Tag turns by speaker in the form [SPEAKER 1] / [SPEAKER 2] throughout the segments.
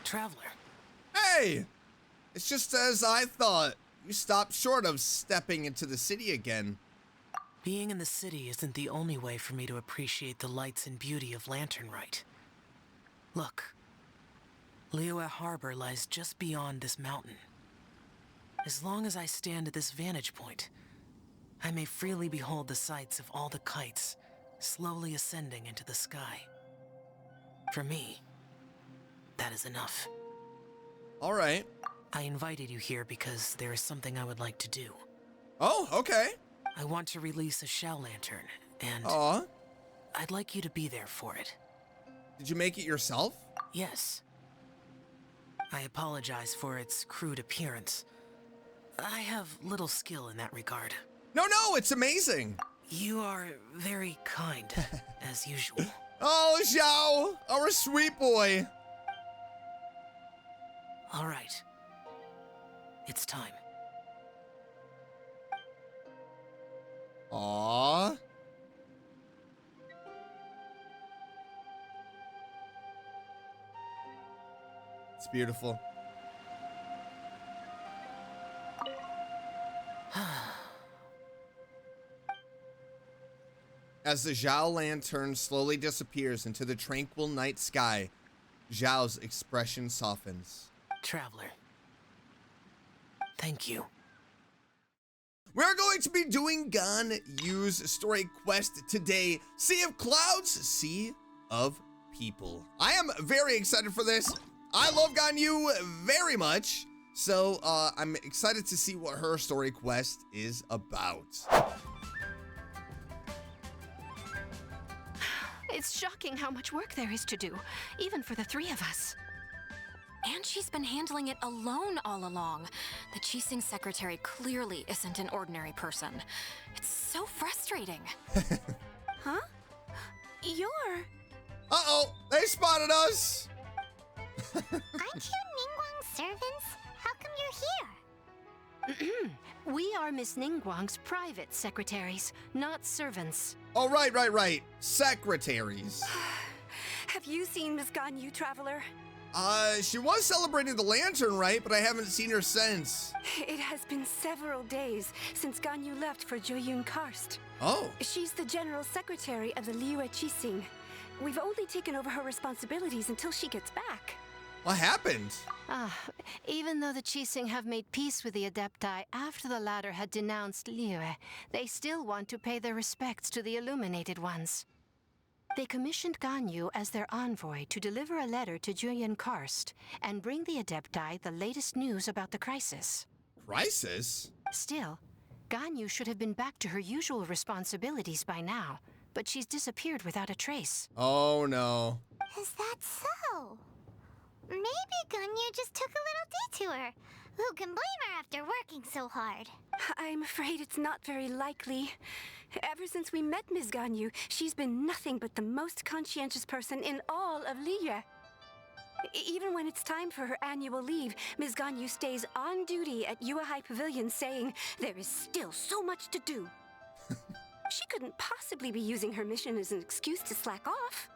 [SPEAKER 1] Traveler.
[SPEAKER 2] Hey! It's just as I thought. You stopped short of stepping into the city again.
[SPEAKER 1] Being in the city isn't the only way for me to appreciate the lights and beauty of Lanternrite. Look. Liyue Harbor lies just beyond this mountain. As long as I stand at this vantage point, I may freely behold the sights of all the kites slowly ascending into the sky. For me, that is enough.
[SPEAKER 2] All right.
[SPEAKER 1] I invited you here because there is something I would like to do.
[SPEAKER 2] Oh, okay.
[SPEAKER 1] I want to release a Xiao lantern, and I'd like you to be there for it.
[SPEAKER 2] Did you make it yourself?
[SPEAKER 1] Yes. I apologize for its crude appearance. I have little skill in that regard.
[SPEAKER 2] No, it's amazing.
[SPEAKER 1] You are very kind, as usual.
[SPEAKER 2] Oh, Xiao, our sweet boy.
[SPEAKER 1] All right. It's time.
[SPEAKER 2] Aww. It's beautiful. As the Xiao lantern slowly disappears into the tranquil night sky, Xiao's expression softens.
[SPEAKER 1] Traveler. Thank you.
[SPEAKER 2] We're going to be doing Ganyu's story quest today. Sea of Clouds, Sea of People. I am very excited for this. I love Ganyu very much. So I'm excited to see what her story quest is about.
[SPEAKER 3] It's shocking how much work there is to do, even for the three of us.
[SPEAKER 4] And she's been handling it alone all along. The Qixing secretary clearly isn't an ordinary person. It's so frustrating.
[SPEAKER 3] Huh? You're...
[SPEAKER 2] Uh-oh, they spotted us.
[SPEAKER 5] Aren't you Ningguang's servants? How come you're here?
[SPEAKER 3] We are Miss Ningguang's private secretaries, not servants.
[SPEAKER 2] Oh, right. Secretaries.
[SPEAKER 3] Have you seen Miss Ganyu, Traveler?
[SPEAKER 2] She was celebrating the lantern, right? But I haven't seen her since.
[SPEAKER 3] It has been several days since Ganyu left for Jueyun Karst.
[SPEAKER 2] Oh.
[SPEAKER 3] She's the general secretary of the Liyue Qixing. We've only taken over her responsibilities until she gets back.
[SPEAKER 2] What happened?
[SPEAKER 3] Even though the Qixing have made peace with the adepti after the latter had denounced Liyue, they still want to pay their respects to the illuminated ones. They commissioned Ganyu as their envoy to deliver a letter to Jueyun Karst and bring the adepti the latest news about the crisis.
[SPEAKER 2] Crisis?
[SPEAKER 3] Still, Ganyu should have been back to her usual responsibilities by now, but she's disappeared without a trace.
[SPEAKER 2] Oh no.
[SPEAKER 5] Is that so? Maybe Ganyu just took a little detour. Who can blame her after working so hard?
[SPEAKER 3] I'm afraid it's not very likely. Ever since we met Ms. Ganyu, she's been nothing but the most conscientious person in all of Liyue. Even when it's time for her annual leave, Ms. Ganyu stays on duty at Yuehai Pavilion saying there is still so much to do. She couldn't possibly be using her mission as an excuse to slack off.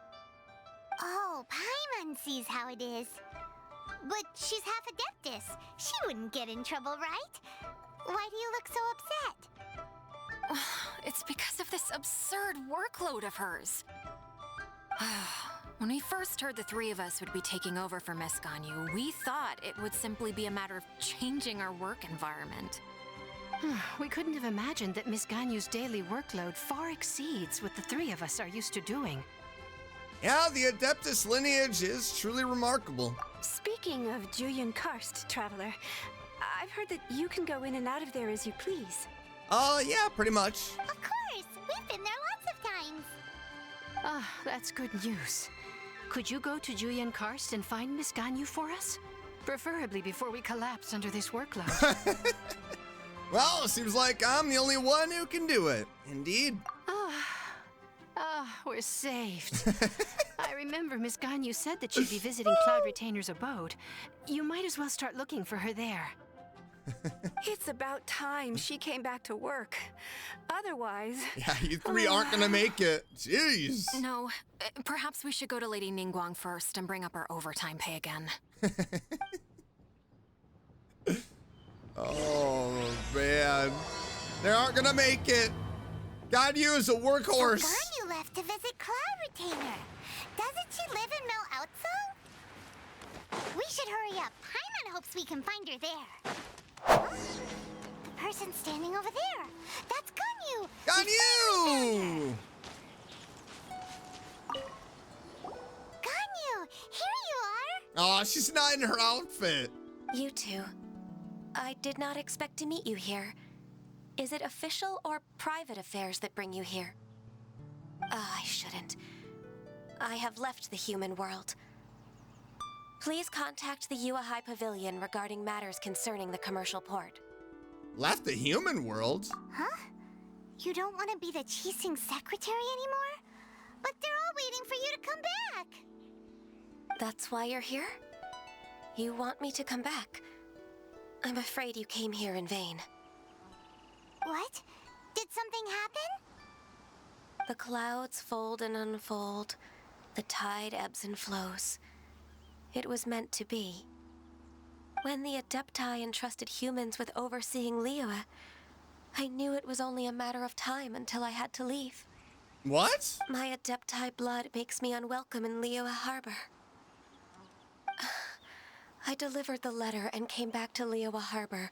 [SPEAKER 5] Oh, Paimon sees how it is. But she's half adeptus. She wouldn't get in trouble, right? Why do you look so upset?
[SPEAKER 4] It's because of this absurd workload of hers. When we first heard the three of us would be taking over for Miss Ganyu, we thought it would simply be a matter of changing our work environment.
[SPEAKER 3] We couldn't have imagined that Miss Ganyu's daily workload far exceeds what the three of us are used to doing.
[SPEAKER 2] Yeah, the adeptus lineage is truly remarkable.
[SPEAKER 3] Speaking of Jueyun Karst, Traveler, I've heard that you can go in and out of there as you please.
[SPEAKER 2] Yeah, pretty much.
[SPEAKER 5] Of course! We've been there lots of times!
[SPEAKER 3] That's good news. Could you go to Jueyun Karst and find Miss Ganyu for us? Preferably before we collapse under this workload.
[SPEAKER 2] Well, it seems like I'm the only one who can do it. Indeed.
[SPEAKER 3] We're saved. I remember Miss Ganyu said that she'd be visiting Cloud Retainer's abode. You might as well start looking for her there. It's about time she came back to work. Otherwise...
[SPEAKER 2] Yeah, you three aren't gonna make it. Jeez.
[SPEAKER 4] No, perhaps we should go to Lady Ningguang first and bring up our overtime pay again.
[SPEAKER 2] Oh, man. They aren't gonna make it. Ganyu is a workhorse.
[SPEAKER 5] So Ganyu left to visit Cloud Retainer. Doesn't she live in Mel Outso? We should hurry up. Paimon hopes we can find her there. Huh? The person standing over there. That's Ganyu.
[SPEAKER 2] Ganyu!
[SPEAKER 5] Ganyu, here you are.
[SPEAKER 2] Oh, she's not in her outfit.
[SPEAKER 6] You two. I did not expect to meet you here. Is it official or private affairs that bring you here? I shouldn't. I have left the human world. Please contact the Yua High Pavilion regarding matters concerning the commercial port.
[SPEAKER 2] Left the human world?
[SPEAKER 5] Huh? You don't want to be the Qixing secretary anymore? But they're all waiting for you to come back.
[SPEAKER 6] That's why you're here? You want me to come back? I'm afraid you came here in vain.
[SPEAKER 5] What? Did something happen?
[SPEAKER 6] The clouds fold and unfold. The tide ebbs and flows. It was meant to be. When the adepti entrusted humans with overseeing Liyue, I knew it was only a matter of time until I had to leave.
[SPEAKER 2] What?
[SPEAKER 6] My adepti blood makes me unwelcome in Liyue Harbor. I delivered the letter and came back to Liyue Harbor,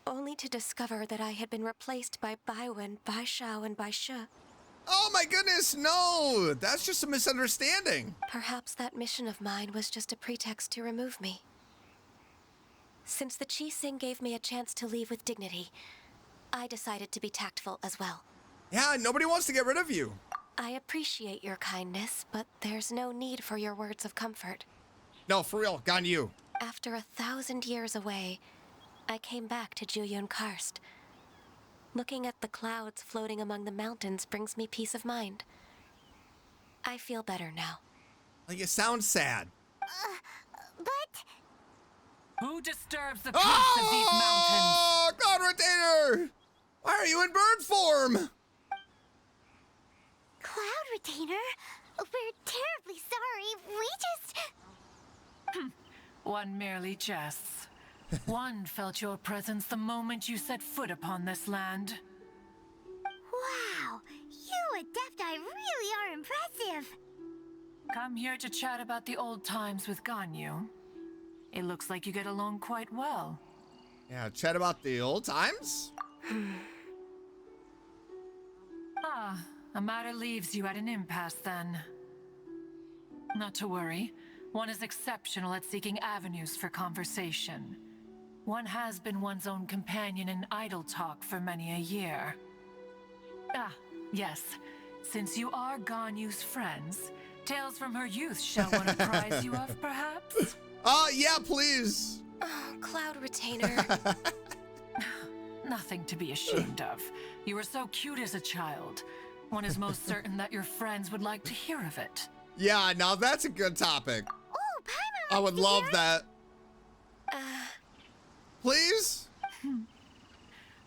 [SPEAKER 6] only to discover that I had been replaced by Baiwen, Bai Xiao, and Bai Shi.
[SPEAKER 2] Oh my goodness, no! That's just a misunderstanding.
[SPEAKER 6] Perhaps that mission of mine was just a pretext to remove me. Since the Qixing gave me a chance to leave with dignity, I decided to be tactful as well.
[SPEAKER 2] Yeah, nobody wants to get rid of you.
[SPEAKER 6] I appreciate your kindness, but there's no need for your words of comfort.
[SPEAKER 2] No, for real, Ganyu.
[SPEAKER 6] After 1,000 years away, I came back to Jueyun Karst. Looking at the clouds floating among the mountains brings me peace of mind. I feel better now.
[SPEAKER 2] Like, it sounds sad.
[SPEAKER 5] But...
[SPEAKER 1] Who disturbs the peace of these mountains?
[SPEAKER 2] Oh, God Retainer! Why are you in bird form?
[SPEAKER 5] Cloud Retainer? We're terribly sorry. We just...
[SPEAKER 1] One merely jests. One felt your presence the moment you set foot upon this land.
[SPEAKER 5] Wow! You adepti really are impressive.
[SPEAKER 1] Come here to chat about the old times with Ganyu. It looks like you get along quite well.
[SPEAKER 2] Yeah, chat about the old times?
[SPEAKER 1] Ah, a matter leaves you at an impasse then. Not to worry. One is exceptional at seeking avenues for conversation. One has been one's own companion in idle talk for many a year. Ah, yes. Since you are Ganyu's friends, tales from her youth shall one apprise you of, perhaps?
[SPEAKER 2] Yeah, please.
[SPEAKER 6] Oh, Cloud Retainer.
[SPEAKER 1] Nothing to be ashamed of. You were so cute as a child. One is most certain that your friends would like to hear of it.
[SPEAKER 2] Yeah, now that's a good topic.
[SPEAKER 5] Oh, Paimon!
[SPEAKER 2] I would love that.
[SPEAKER 6] Uh,
[SPEAKER 2] Please?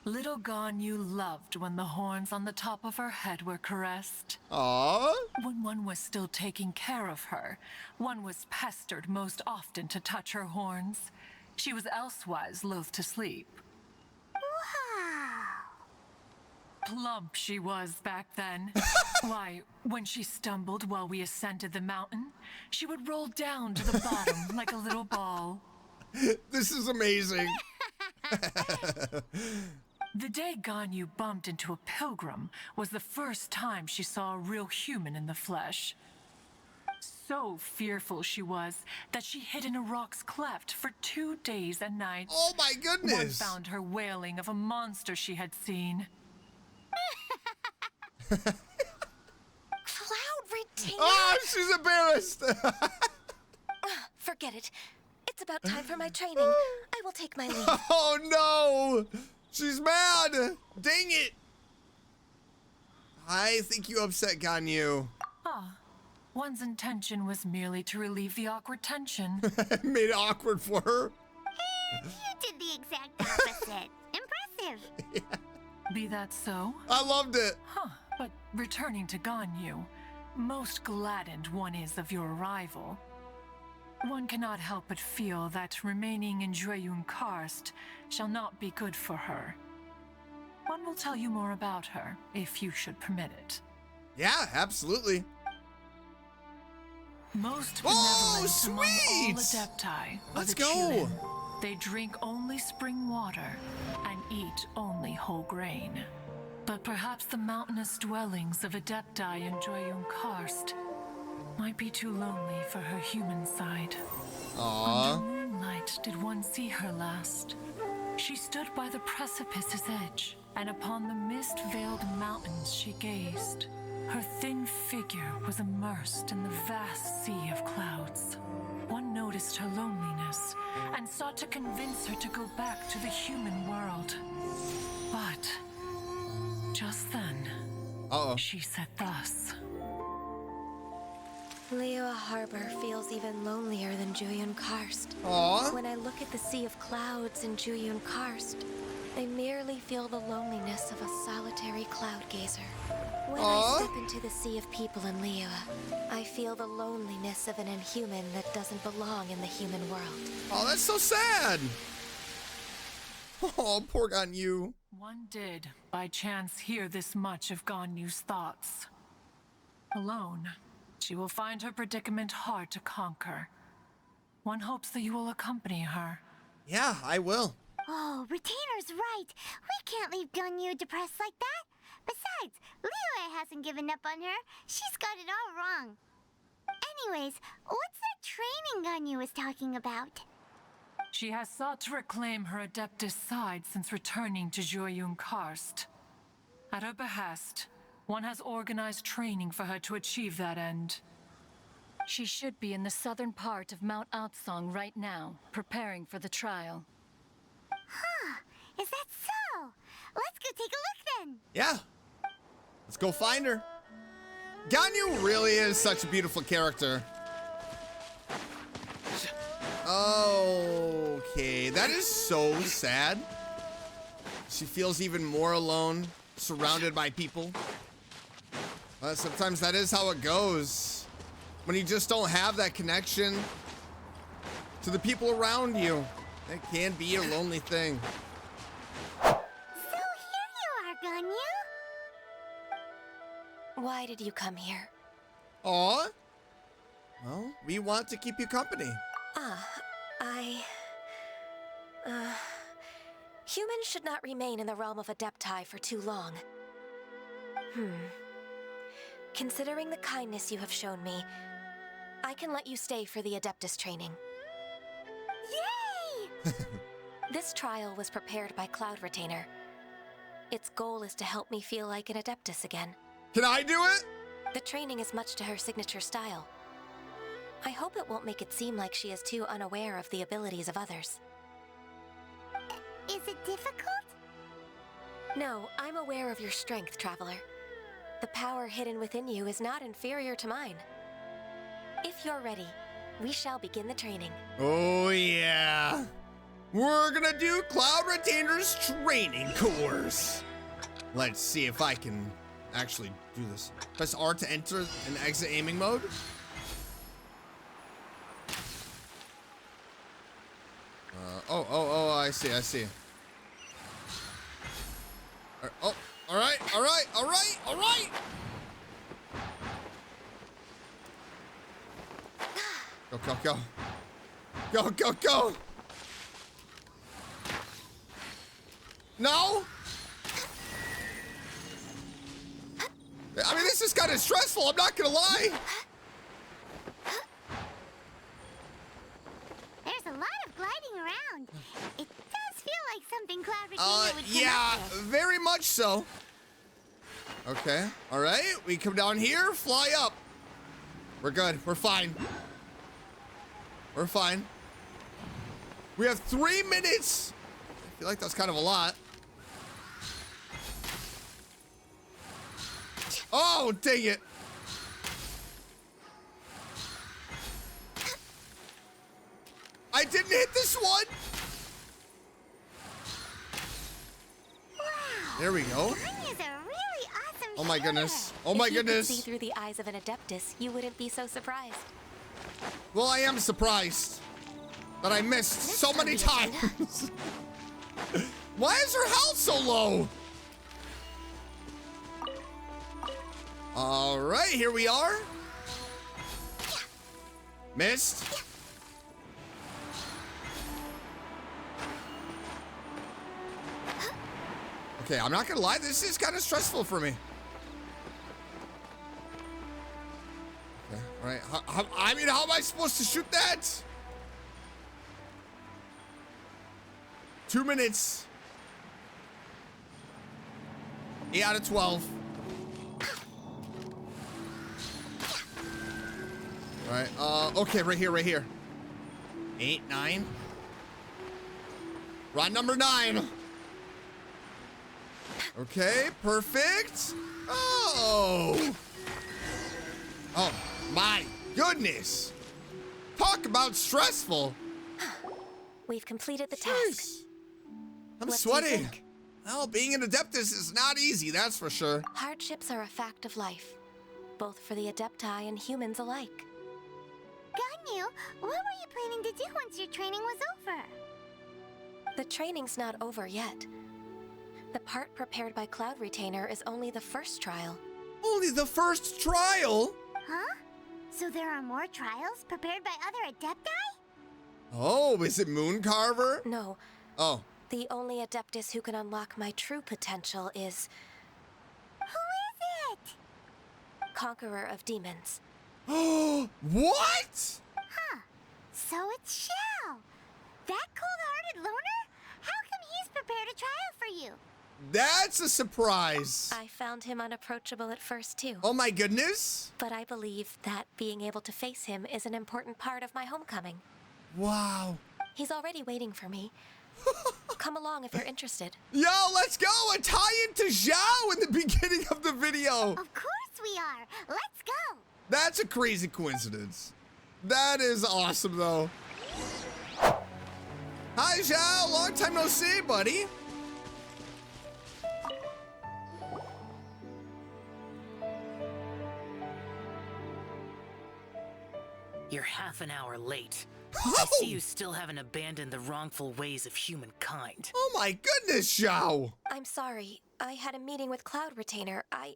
[SPEAKER 1] Little Ganyu loved when the horns on the top of her head were caressed.
[SPEAKER 2] Aww.
[SPEAKER 1] When one was still taking care of her, one was pestered most often to touch her horns. She was elsewise loath to sleep.
[SPEAKER 5] Wow!
[SPEAKER 1] Plump she was back then. Why, when she stumbled while we ascended the mountain, she would roll down to the bottom like a little ball.
[SPEAKER 2] This is amazing.
[SPEAKER 1] The day Ganyu bumped into a pilgrim was the first time she saw a real human in the flesh. So fearful she was that she hid in a rock's cleft for 2 days and nights.
[SPEAKER 2] Oh my
[SPEAKER 1] One
[SPEAKER 2] goodness.
[SPEAKER 1] found her wailing of a monster she had seen.
[SPEAKER 6] Cloud Retainer!
[SPEAKER 2] Oh, she's embarrassed.
[SPEAKER 6] Forget it. It's about time for my training. I will take my leave.
[SPEAKER 2] Oh no. She's mad. Dang it. I think you upset Ganyu.
[SPEAKER 1] Ah, one's intention was merely to relieve the awkward tension.
[SPEAKER 2] Made it awkward for her.
[SPEAKER 5] And you did the exact opposite. it. Impressive.
[SPEAKER 1] Be that so?
[SPEAKER 2] I loved it.
[SPEAKER 1] Huh, but returning to Ganyu, most gladdened one is of your arrival. One cannot help but feel that remaining in Jueyun Karst shall not be good for her. One will tell you more about her, if you should permit it.
[SPEAKER 2] Yeah, absolutely.
[SPEAKER 1] Most
[SPEAKER 2] Oh,
[SPEAKER 1] benevolent among all
[SPEAKER 2] sweet!
[SPEAKER 1] adepti are
[SPEAKER 2] Let's
[SPEAKER 1] the
[SPEAKER 2] go.
[SPEAKER 1] Jueyun. They drink only spring water and eat only whole grain. But perhaps the mountainous dwellings of adepti in Jueyun Karst might be too lonely for her human side.
[SPEAKER 2] Aww.
[SPEAKER 1] Under moonlight did one see her last. She stood by the precipice's edge, and upon the mist-veiled mountains she gazed. Her thin figure was immersed in the vast sea of clouds. One noticed her loneliness and sought to convince her to go back to the human world. But just then,
[SPEAKER 2] Uh-oh.
[SPEAKER 1] she said thus.
[SPEAKER 6] Liyue Harbor feels even lonelier than Jueyun Karst.
[SPEAKER 2] Aw.
[SPEAKER 6] When I look at the sea of clouds in Jueyun Karst, I merely feel the loneliness of a solitary cloud gazer. When I step into the sea of people in Liyue, I feel the loneliness of an inhuman that doesn't belong in the human world.
[SPEAKER 2] Oh, that's so sad. Oh, poor Ganyu.
[SPEAKER 1] One did, by chance, hear this much of Ganyu's thoughts. Alone, she will find her predicament hard to conquer. One hopes that you will accompany her.
[SPEAKER 2] Yeah, I will.
[SPEAKER 5] Oh, Retainer's right. We can't leave Ganyu depressed like that. Besides, Liyue hasn't given up on her. She's got it all wrong. Anyways, what's that training Ganyu was talking about?
[SPEAKER 1] She has sought to reclaim her adeptus side since returning to Jueyun Karst. At her behest, one has organized training for her to achieve that end. She should be in the southern part of Mount Aotsong right now, preparing for the trial.
[SPEAKER 5] Huh, is that so? Let's go take a look then.
[SPEAKER 2] Yeah. Let's go find her. Ganyu really is such a beautiful character. Okay, that is so sad. She feels even more alone, surrounded by people. Sometimes that is how it goes. When you just don't have that connection to the people around you. It can be a lonely thing.
[SPEAKER 5] So here you are, Ganyu.
[SPEAKER 6] Why did you come here?
[SPEAKER 2] Aw. Well, we want to keep you company.
[SPEAKER 6] Humans should not remain in the realm of adepti for too long. Considering the kindness you have shown me, I can let you stay for the adeptus training.
[SPEAKER 5] Yay!
[SPEAKER 6] This trial was prepared by Cloud Retainer. Its goal is to help me feel like an adeptus again.
[SPEAKER 2] Can I do it?
[SPEAKER 6] The training is much to her signature style. I hope it won't make it seem like she is too unaware of the abilities of others.
[SPEAKER 5] Is it difficult?
[SPEAKER 6] No, I'm aware of your strength, Traveler. The power hidden within you is not inferior to mine. If you're ready, we shall begin the training.
[SPEAKER 2] Oh yeah. We're gonna do Cloud Retainer's training course. Let's see if I can actually do this. Press R to enter and exit aiming mode. I see. Oh, all right. Go. No. I mean, this is kind of stressful, I'm not gonna lie.
[SPEAKER 5] There's a lot of gliding around. It does feel like something Cloud Retainer would come
[SPEAKER 2] Yeah,
[SPEAKER 5] up with.
[SPEAKER 2] very much so. Okay, all right, we come down here, fly up. We're good, we're fine. We have 3 minutes. I feel like that's kind of a lot. Oh, dang it. I didn't hit this one. There we go.
[SPEAKER 5] Ganyu's a really awesome
[SPEAKER 2] Oh my
[SPEAKER 5] shooter.
[SPEAKER 2] goodness. Oh my
[SPEAKER 6] If you could
[SPEAKER 2] goodness.
[SPEAKER 6] see through the eyes of an adeptus, you wouldn't be so surprised.
[SPEAKER 2] Well, I am surprised that I missed so many times. Why is her health so low? All right, here we are. Missed. Okay, I'm not gonna lie, this is kind of stressful for me. Okay, all right. I mean, how am I supposed to shoot that? 2 minutes. 8 out of 12. All right, okay, right here. 8, 9. Rod number 9. Okay, perfect. Oh. Oh, my goodness. Talk about stressful.
[SPEAKER 6] We've completed the task.
[SPEAKER 2] Jeez. I'm
[SPEAKER 6] What do you
[SPEAKER 2] sweating.
[SPEAKER 6] think?
[SPEAKER 2] Well, being an adeptus is not easy, that's for sure.
[SPEAKER 6] Hardships are a fact of life, both for the adepti and humans alike.
[SPEAKER 5] Ganyu, what were you planning to do once your training was over?
[SPEAKER 6] The training's not over yet. The part prepared by Cloud Retainer is only the first trial.
[SPEAKER 2] Only the first trial?
[SPEAKER 5] Huh? So there are more trials prepared by other adepti?
[SPEAKER 2] Oh, is it Moon Carver?
[SPEAKER 6] No,
[SPEAKER 2] Oh.
[SPEAKER 6] the only adeptus who can unlock my true potential is
[SPEAKER 5] Who is it?
[SPEAKER 6] Conqueror of Demons.
[SPEAKER 2] Oh, what?
[SPEAKER 5] Huh. So it's Xiao. That cold-hearted loner? How come he's prepared a trial for you?
[SPEAKER 2] That's a surprise.
[SPEAKER 6] I found him unapproachable at first, too.
[SPEAKER 2] Oh my goodness.
[SPEAKER 6] But I believe that being able to face him is an important part of my homecoming.
[SPEAKER 2] Wow.
[SPEAKER 6] He's already waiting for me. Come along if you're interested.
[SPEAKER 2] Yo, let's go. A tie-in to Xiao in the beginning of the video.
[SPEAKER 5] Of course we are. Let's go.
[SPEAKER 2] That's a crazy coincidence. That is awesome, though. Hi, Xiao. Long time no see, buddy.
[SPEAKER 1] You're half an hour late. I see you still haven't abandoned the wrongful ways of humankind.
[SPEAKER 2] Oh my goodness, Xiao.
[SPEAKER 6] I'm sorry. I had a meeting with Cloud Retainer. I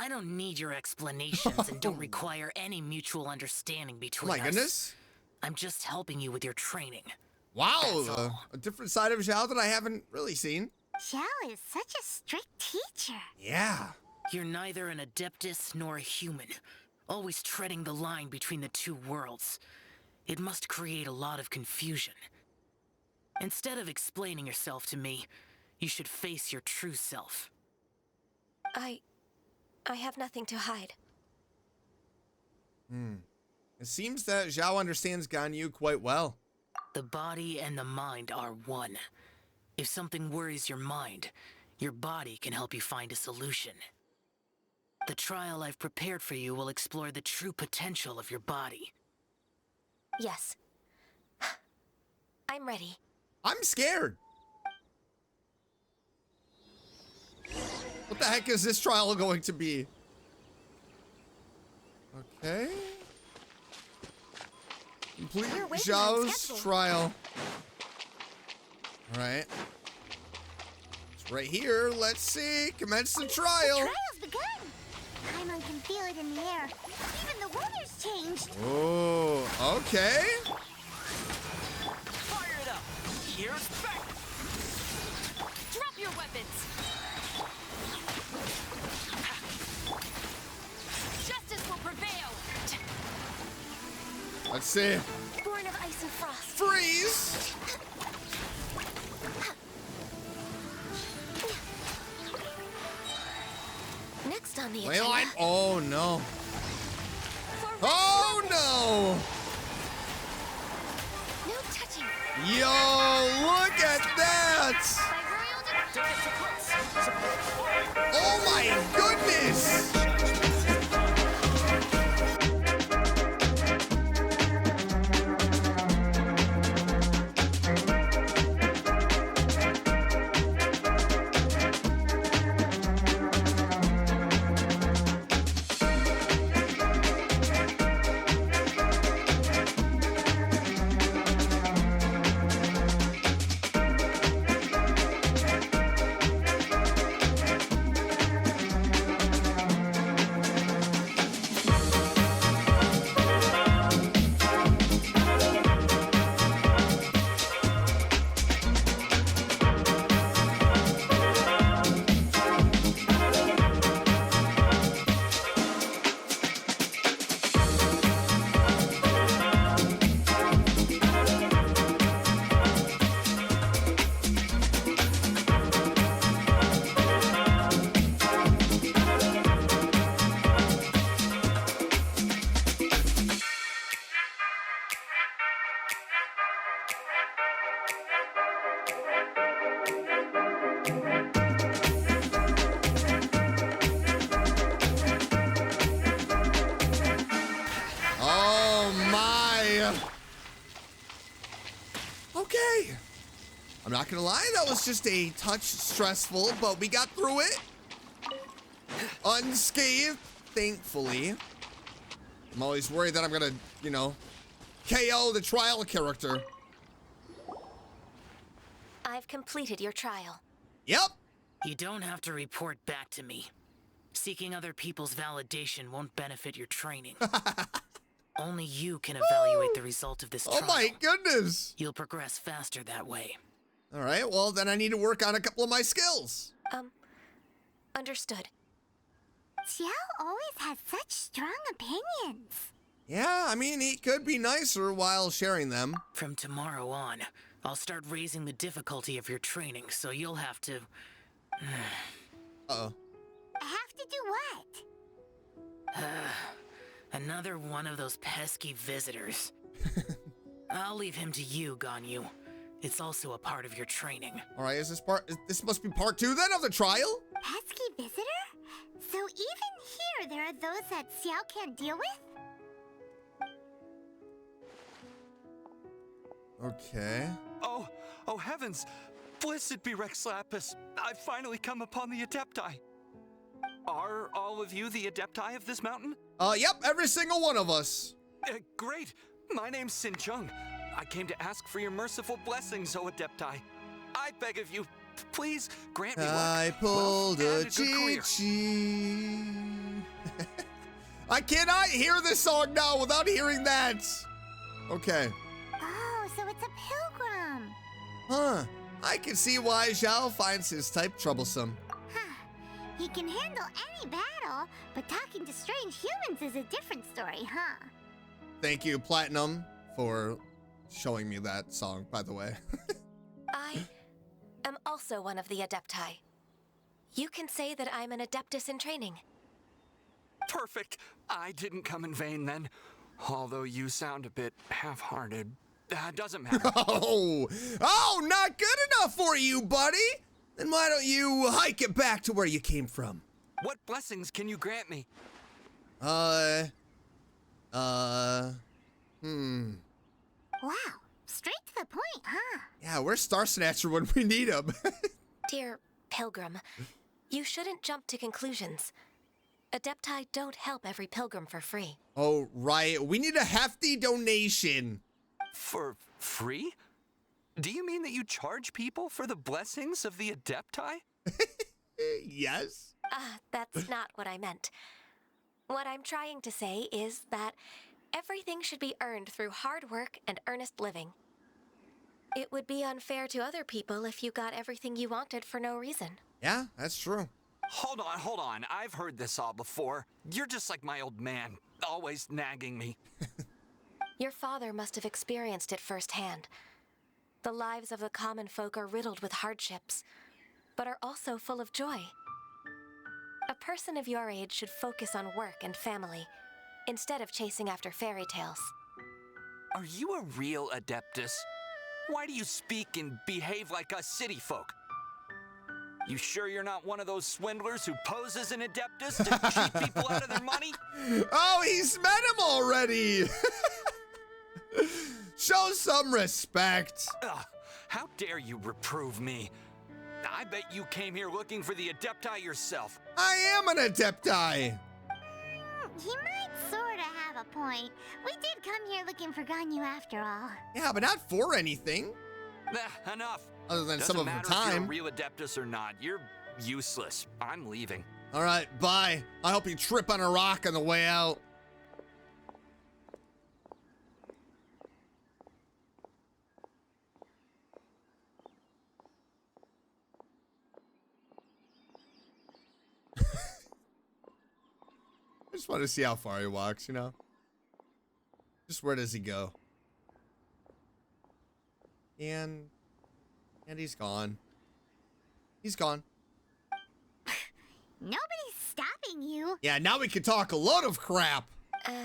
[SPEAKER 1] don't need your explanations and don't require any mutual understanding
[SPEAKER 2] Oh
[SPEAKER 1] between
[SPEAKER 2] my
[SPEAKER 1] us.
[SPEAKER 2] goodness.
[SPEAKER 1] I'm just helping you with your training.
[SPEAKER 2] Wow,
[SPEAKER 1] That's all.
[SPEAKER 2] a different side of Xiao that I haven't really seen.
[SPEAKER 5] Xiao is such a strict teacher.
[SPEAKER 2] Yeah.
[SPEAKER 1] You're neither an adeptus nor a human, always treading the line between the two worlds. It must create a lot of confusion. Instead of explaining yourself to me, you should face your true self.
[SPEAKER 6] I have nothing to hide.
[SPEAKER 2] It seems that Xiao understands Ganyu quite well.
[SPEAKER 1] The body and the mind are one. If something worries your mind, your body can help you find a solution. The trial I've prepared for you will explore the true potential of your body.
[SPEAKER 6] Yes. I'm ready.
[SPEAKER 2] I'm scared. What the heck is this trial going to be? Okay. Complete
[SPEAKER 6] We're waiting on
[SPEAKER 2] Xiao's
[SPEAKER 6] schedule.
[SPEAKER 2] trial. All right. It's right here. Let's see. Commence the trial.
[SPEAKER 5] Trial's begun. Paimon can feel it in the air. Even the weather's changed.
[SPEAKER 2] Oh, okay.
[SPEAKER 1] Fire it up! Here's back!
[SPEAKER 4] Drop your weapons! Justice will prevail!
[SPEAKER 2] Let's see.
[SPEAKER 6] Born of ice and frost.
[SPEAKER 2] Freeze.
[SPEAKER 6] Next on the
[SPEAKER 2] Ley
[SPEAKER 6] agenda.
[SPEAKER 2] line. Oh, no.
[SPEAKER 6] For
[SPEAKER 2] Oh, no.
[SPEAKER 6] no touching.
[SPEAKER 2] Yo, look at that. Oh, my goodness. Okay. I'm not gonna lie, that was just a touch stressful, but we got through it. Unscathed, thankfully. I'm always worried that I'm gonna, you know, KO the trial character.
[SPEAKER 6] I've completed your trial.
[SPEAKER 2] Yep.
[SPEAKER 1] You don't have to report back to me. Seeking other people's validation won't benefit your training. Only you can evaluate the result of this trial.
[SPEAKER 2] Oh my goodness.
[SPEAKER 1] You'll progress faster that way.
[SPEAKER 2] All right, well, then I need to work on a couple of my skills.
[SPEAKER 6] Understood.
[SPEAKER 5] Xiao always has such strong opinions.
[SPEAKER 2] Yeah, I mean, he could be nicer while sharing them.
[SPEAKER 1] From tomorrow on, I'll start raising the difficulty of your training, so you'll have to...
[SPEAKER 5] I have to do what?
[SPEAKER 1] Another one of those pesky visitors. I'll leave him to you, Ganyu. It's also a part of your training.
[SPEAKER 2] All right, this must be part 2 then of the trial?
[SPEAKER 5] Pesky visitor? So even here, there are those that Xiao can't deal with?
[SPEAKER 2] Okay.
[SPEAKER 7] Oh heavens! Blessed be Rex Lapis. I've finally come upon the adepti. Are all of you the adepti of this mountain?
[SPEAKER 2] Yep, every single one of us.
[SPEAKER 7] Great. My name's Sin Chung. I came to ask for your merciful blessings, O adepti. I beg of you, please grant me luck.
[SPEAKER 2] I pulled
[SPEAKER 7] wealth,
[SPEAKER 2] a
[SPEAKER 7] and good career.
[SPEAKER 2] cheat. I cannot hear this song now without hearing that. Okay.
[SPEAKER 5] Oh, so it's a pilgrim.
[SPEAKER 2] Huh. I can see why Xiao finds his type troublesome.
[SPEAKER 5] Huh. He can handle any battle, but talking to strange humans is a different story, huh?
[SPEAKER 2] Thank you, Platinum, for showing me that song, by the way.
[SPEAKER 6] I am also one of the adepti. You can say that I'm an adeptus in training.
[SPEAKER 7] Perfect. I didn't come in vain then. Although you sound a bit half-hearted. Doesn't matter.
[SPEAKER 2] Oh, not good enough for you, buddy. Then why don't you hike it back to where you came from?
[SPEAKER 7] What blessings can you grant me?
[SPEAKER 5] Wow, straight to the point, huh?
[SPEAKER 2] Yeah, where's Star Snatcher when we need him?
[SPEAKER 6] Dear pilgrim, you shouldn't jump to conclusions. Adepti don't help every pilgrim for free.
[SPEAKER 2] Oh, right. We need a hefty donation.
[SPEAKER 7] For free? Do you mean that you charge people for the blessings of the adepti?
[SPEAKER 2] Yes.
[SPEAKER 6] That's not what I meant. What I'm trying to say is that everything should be earned through hard work and earnest living. It would be unfair to other people if you got everything you wanted for no reason.
[SPEAKER 2] Yeah, that's true.
[SPEAKER 7] Hold on. I've heard this all before. You're just like my old man, always nagging me.
[SPEAKER 6] Your father must have experienced it firsthand. The lives of the common folk are riddled with hardships, but are also full of joy. A person of your age should focus on work and family, instead of chasing after fairy tales.
[SPEAKER 7] Are you a real adeptus? Why do you speak and behave like us city folk? You sure you're not one of those swindlers who pose as an adeptus to cheat people out of their money?
[SPEAKER 2] Oh, he's met him already. Show some respect.
[SPEAKER 7] Ugh, how dare you reprove me? I bet you came here looking for the adepti yourself.
[SPEAKER 2] I am an adepti.
[SPEAKER 5] He might sorta have a point. We did come here looking for Ganyu after all.
[SPEAKER 2] Yeah, but not for anything.
[SPEAKER 7] Enough.
[SPEAKER 2] Other than
[SPEAKER 7] Doesn't
[SPEAKER 2] some of the
[SPEAKER 7] matter if you're a
[SPEAKER 2] time.
[SPEAKER 7] real adeptus or not. You're useless. I'm leaving.
[SPEAKER 2] All right, bye. I hope you trip on a rock on the way out. I just want to see how far he walks, you know? Just where does he go? And he's gone. He's gone.
[SPEAKER 5] Nobody's stopping you.
[SPEAKER 2] Yeah, now we can talk a lot of crap.
[SPEAKER 5] Ganyu,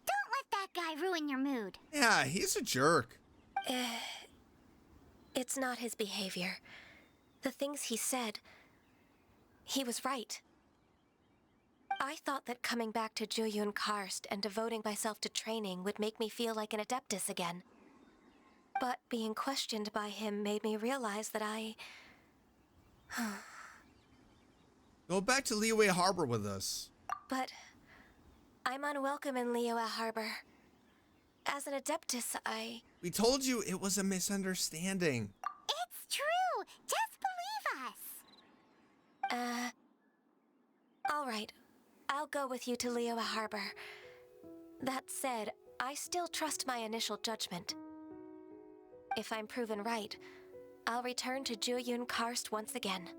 [SPEAKER 5] don't let that guy ruin your mood.
[SPEAKER 2] Yeah, he's a jerk.
[SPEAKER 6] It's not his behavior. The things he said, he was right. I thought that coming back to Jueyun Karst and devoting myself to training would make me feel like an adeptus again. But being questioned by him made me realize that I...
[SPEAKER 2] Go back to Liyue Harbor with us.
[SPEAKER 6] But I'm unwelcome in Liyue Harbor. As an adeptus,
[SPEAKER 2] We told you it was a misunderstanding.
[SPEAKER 5] It's true. Just believe us.
[SPEAKER 6] All right. I'll go with you to Liyue Harbor. That said, I still trust my initial judgment. If I'm proven right, I'll return to Jueyun Karst once again.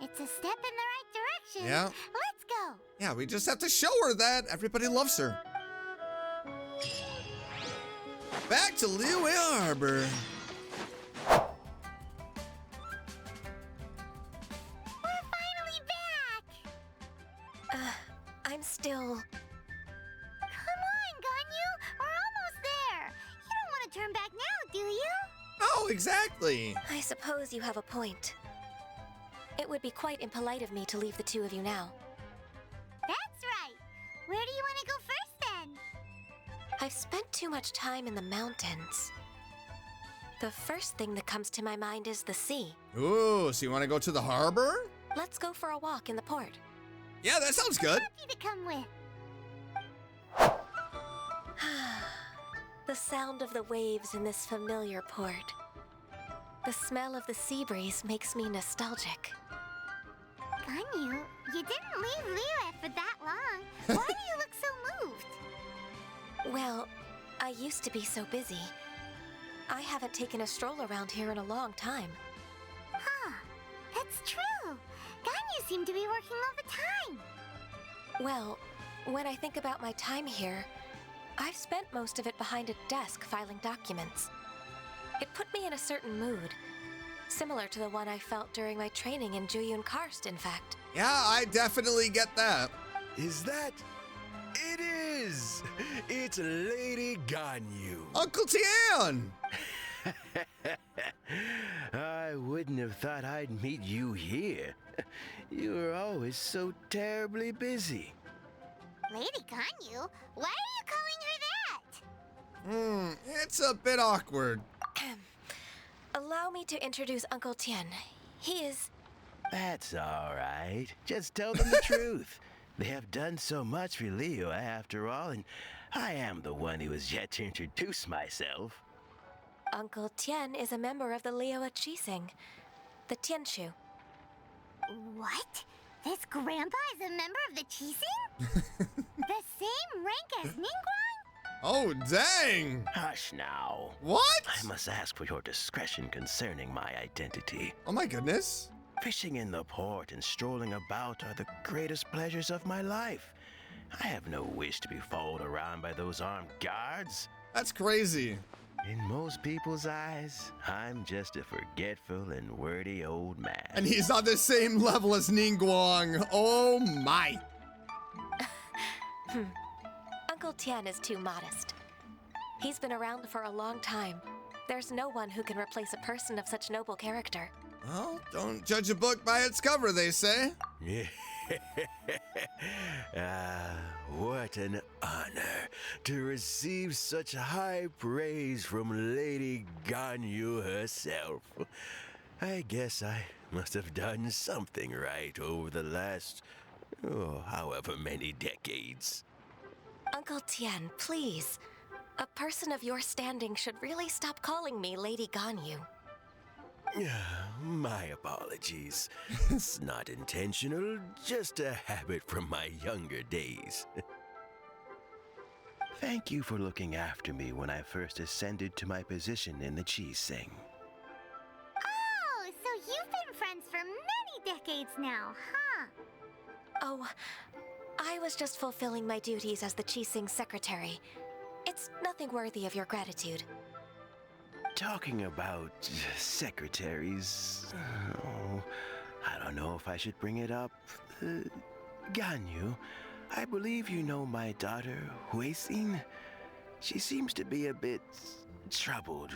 [SPEAKER 5] It's a step in the right direction.
[SPEAKER 2] Yeah.
[SPEAKER 5] Let's go.
[SPEAKER 2] Yeah, we just have to show her that everybody loves her. Back to Liyue Harbor.
[SPEAKER 5] We're finally back.
[SPEAKER 6] I'm still...
[SPEAKER 5] Come on, Ganyu. We're almost there. You don't want to turn back now, do you?
[SPEAKER 2] Oh, exactly.
[SPEAKER 6] I suppose you have a point. It would be quite impolite of me to leave the two of you now.
[SPEAKER 5] That's right. Where do you want to go first, then?
[SPEAKER 6] I've spent too much time in the mountains. The first thing that comes to my mind is the sea.
[SPEAKER 2] Ooh, so you want to go to the harbor?
[SPEAKER 6] Let's go for a walk in the port.
[SPEAKER 2] Yeah, that sounds good.
[SPEAKER 5] Happy to come with.
[SPEAKER 6] The sound of the waves in this familiar port. The smell of the sea breeze makes me nostalgic.
[SPEAKER 5] Ganyu, you didn't leave Liyue for that long. Why do you look so moved?
[SPEAKER 6] Well, I used to be so busy. I haven't taken a stroll around here in a long time.
[SPEAKER 5] Huh, that's true. Ganyu seemed to be working all the time.
[SPEAKER 6] Well, when I think about my time here, I've spent most of it behind a desk filing documents. It put me in a certain mood, similar to the one I felt during my training in Jueyun Karst, in fact.
[SPEAKER 2] Yeah, I definitely get that.
[SPEAKER 8] Is that? It is! It's Lady Ganyu.
[SPEAKER 2] Uncle Tian!
[SPEAKER 8] I wouldn't have thought I'd meet you here. You were always so terribly busy.
[SPEAKER 5] Lady Ganyu? Why are you calling her that?
[SPEAKER 2] It's a bit awkward.
[SPEAKER 6] Allow me to introduce Uncle Tian. He is...
[SPEAKER 8] That's all right. Just tell them the truth. They have done so much for Liyue after all, and I am the one who has yet to introduce myself.
[SPEAKER 6] Uncle Tian is a member of the Liyue Qixing, the Tianshu.
[SPEAKER 5] What? This grandpa is a member of the Qixing? The same rank as Ningguang?
[SPEAKER 2] Oh, dang!
[SPEAKER 8] Hush now.
[SPEAKER 2] What?
[SPEAKER 8] I must ask for your discretion concerning my identity.
[SPEAKER 2] Oh my goodness.
[SPEAKER 8] Fishing in the port and strolling about are the greatest pleasures of my life. I have no wish to be followed around by those armed guards.
[SPEAKER 2] That's crazy.
[SPEAKER 8] In most people's eyes, I'm just a forgetful and wordy old man.
[SPEAKER 2] And he's on the same level as Ningguang. Oh my.
[SPEAKER 6] Uncle Tian is too modest. He's been around for a long time. There's no one who can replace a person of such noble character.
[SPEAKER 2] Well, don't judge a book by its cover, they say.
[SPEAKER 8] What an honor to receive such high praise from Lady Ganyu herself. I guess I must have done something right over the last, however many decades.
[SPEAKER 6] Uncle Tian, please. A person of your standing should really stop calling me Lady Ganyu.
[SPEAKER 8] My apologies. It's not intentional, just a habit from my younger days. Thank you for looking after me when I first ascended to my position in the Qixing.
[SPEAKER 5] Oh, so you've been friends for many decades now, huh?
[SPEAKER 6] Oh, I was just fulfilling my duties as the Qixing secretary. It's nothing worthy of your gratitude.
[SPEAKER 8] Talking about secretaries, I don't know if I should bring it up. Ganyu, I believe you know my daughter, Jueyun. She seems to be a bit troubled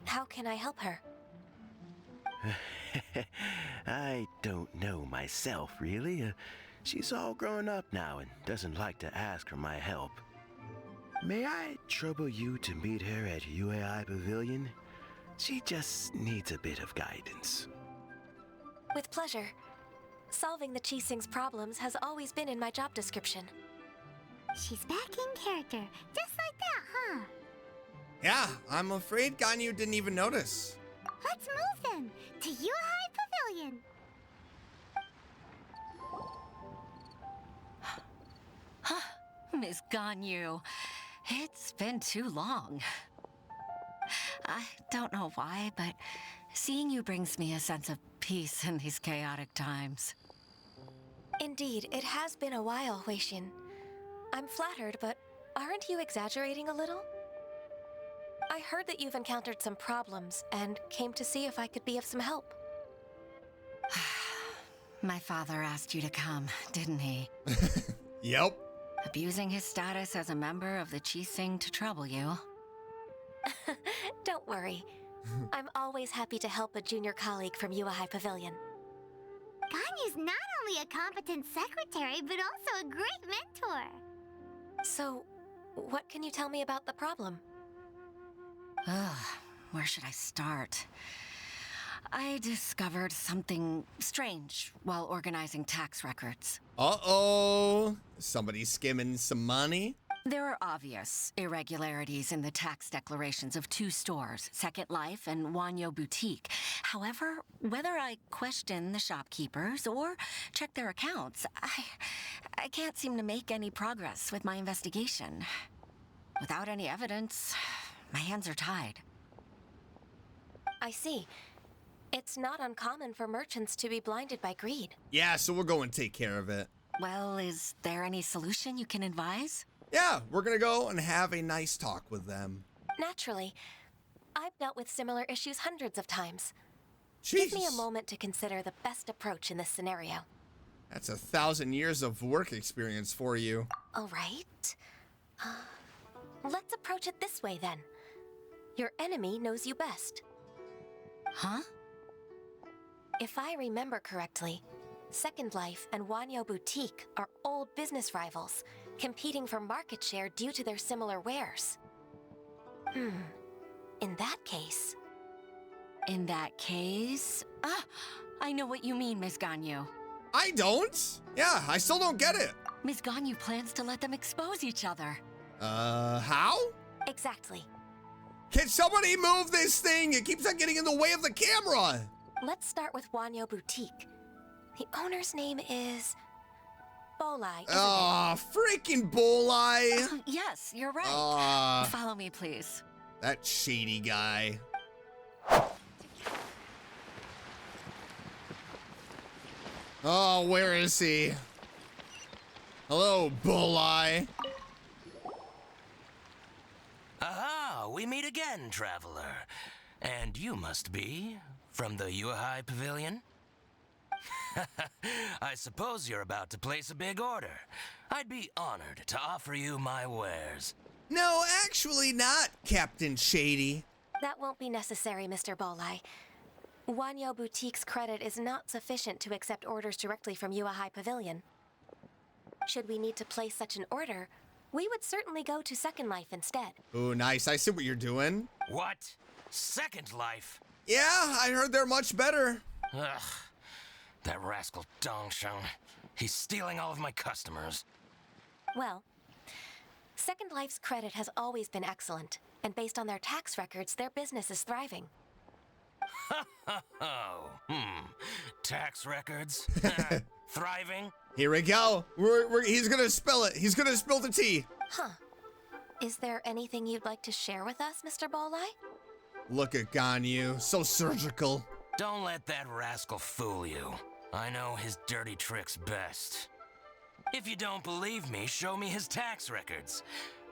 [SPEAKER 6] How can I help her?
[SPEAKER 8] I don't know myself, really. She's all grown up now and doesn't like to ask for my help. May I trouble you to meet her at UAI Pavilion? She just needs a bit of guidance.
[SPEAKER 6] With pleasure. Solving the Qixing's problems has always been in my job description.
[SPEAKER 5] She's back in character, just like that, huh?
[SPEAKER 2] Yeah, I'm afraid Ganyu didn't even notice.
[SPEAKER 5] Let's move then to Yuhai Pavilion.
[SPEAKER 9] Miss Ganyu, it's been too long. I don't know why, but seeing you brings me a sense of peace in these chaotic times.
[SPEAKER 6] Indeed, it has been a while, Weishin. I'm flattered, but aren't you exaggerating a little? I heard that you've encountered some problems and came to see if I could be of some help.
[SPEAKER 9] My father asked you to come, didn't he?
[SPEAKER 2] Yep.
[SPEAKER 9] Abusing his status as a member of the Qixing to trouble you.
[SPEAKER 6] Don't worry. I'm always happy to help a junior colleague from Yuahai Pavilion.
[SPEAKER 5] Ganyu's not only a competent secretary, but also a great mentor.
[SPEAKER 6] So, what can you tell me about the problem?
[SPEAKER 9] Ugh, where should I start? I discovered something strange while organizing tax records.
[SPEAKER 2] Uh-oh. Somebody skimming some money?
[SPEAKER 9] There are obvious irregularities in the tax declarations of two stores, Second Life and Wanyo Boutique. However, whether I question the shopkeepers or check their accounts, I can't seem to make any progress with my investigation. Without any evidence, my hands are tied.
[SPEAKER 6] I see. It's not uncommon for merchants to be blinded by greed.
[SPEAKER 2] Yeah, so we'll go and take care of it.
[SPEAKER 9] Well, is there any solution you can advise?
[SPEAKER 2] Yeah, we're gonna go and have a nice talk with them.
[SPEAKER 6] Naturally. I've dealt with similar issues hundreds of times.
[SPEAKER 2] Jeez.
[SPEAKER 6] Give me a moment to consider the best approach in this scenario.
[SPEAKER 2] That's 1,000 years of work experience for you.
[SPEAKER 6] All right. Let's approach it this way, then. Your enemy knows you best.
[SPEAKER 9] Huh?
[SPEAKER 6] If I remember correctly, Second Life and Wanyo Boutique are old business rivals, competing for market share due to their similar wares. In that case...
[SPEAKER 9] In that case... I know what you mean, Miss Ganyu.
[SPEAKER 2] I don't? Yeah, I still don't get it.
[SPEAKER 9] Miss Ganyu plans to let them expose each other.
[SPEAKER 2] How?
[SPEAKER 6] Exactly.
[SPEAKER 2] Can somebody move this thing? It keeps on getting in the way of the camera.
[SPEAKER 6] Let's start with Wanyo Boutique. The owner's name is... Bolai, isn't
[SPEAKER 2] Oh, freaking Bolai.
[SPEAKER 9] Yes, you're right. Follow me, please.
[SPEAKER 2] That shady guy. Oh, where is he? Hello, Bolai.
[SPEAKER 10] Aha, we meet again, traveler. And you must be from the Yuhai Pavilion? I suppose you're about to place a big order. I'd be honored to offer you my wares.
[SPEAKER 2] No, actually not, Captain Shady.
[SPEAKER 6] it? That won't be necessary, Mr. Bolai. Wanyo Boutique's credit is not sufficient to accept orders directly from Yuahai Pavilion. Should we need to place such an order, we would certainly go to Second Life instead.
[SPEAKER 2] Ooh, nice. I see what you're doing.
[SPEAKER 10] What? Second Life?
[SPEAKER 2] Yeah, I heard they're much better.
[SPEAKER 10] Ugh. That rascal Dongsheng. He's stealing all of my customers.
[SPEAKER 6] Well, Second Life's credit has always been excellent, and based on their tax records, their business is thriving.
[SPEAKER 10] Oh, tax records? Thriving?
[SPEAKER 2] Here we go. He's gonna spill it. He's gonna spill the tea.
[SPEAKER 6] Huh. Is there anything you'd like to share with us, Mr. Bolai?
[SPEAKER 2] Look at Ganyu, so surgical.
[SPEAKER 10] Don't let that rascal fool you. I know his dirty tricks best. If you don't believe me, show me his tax records.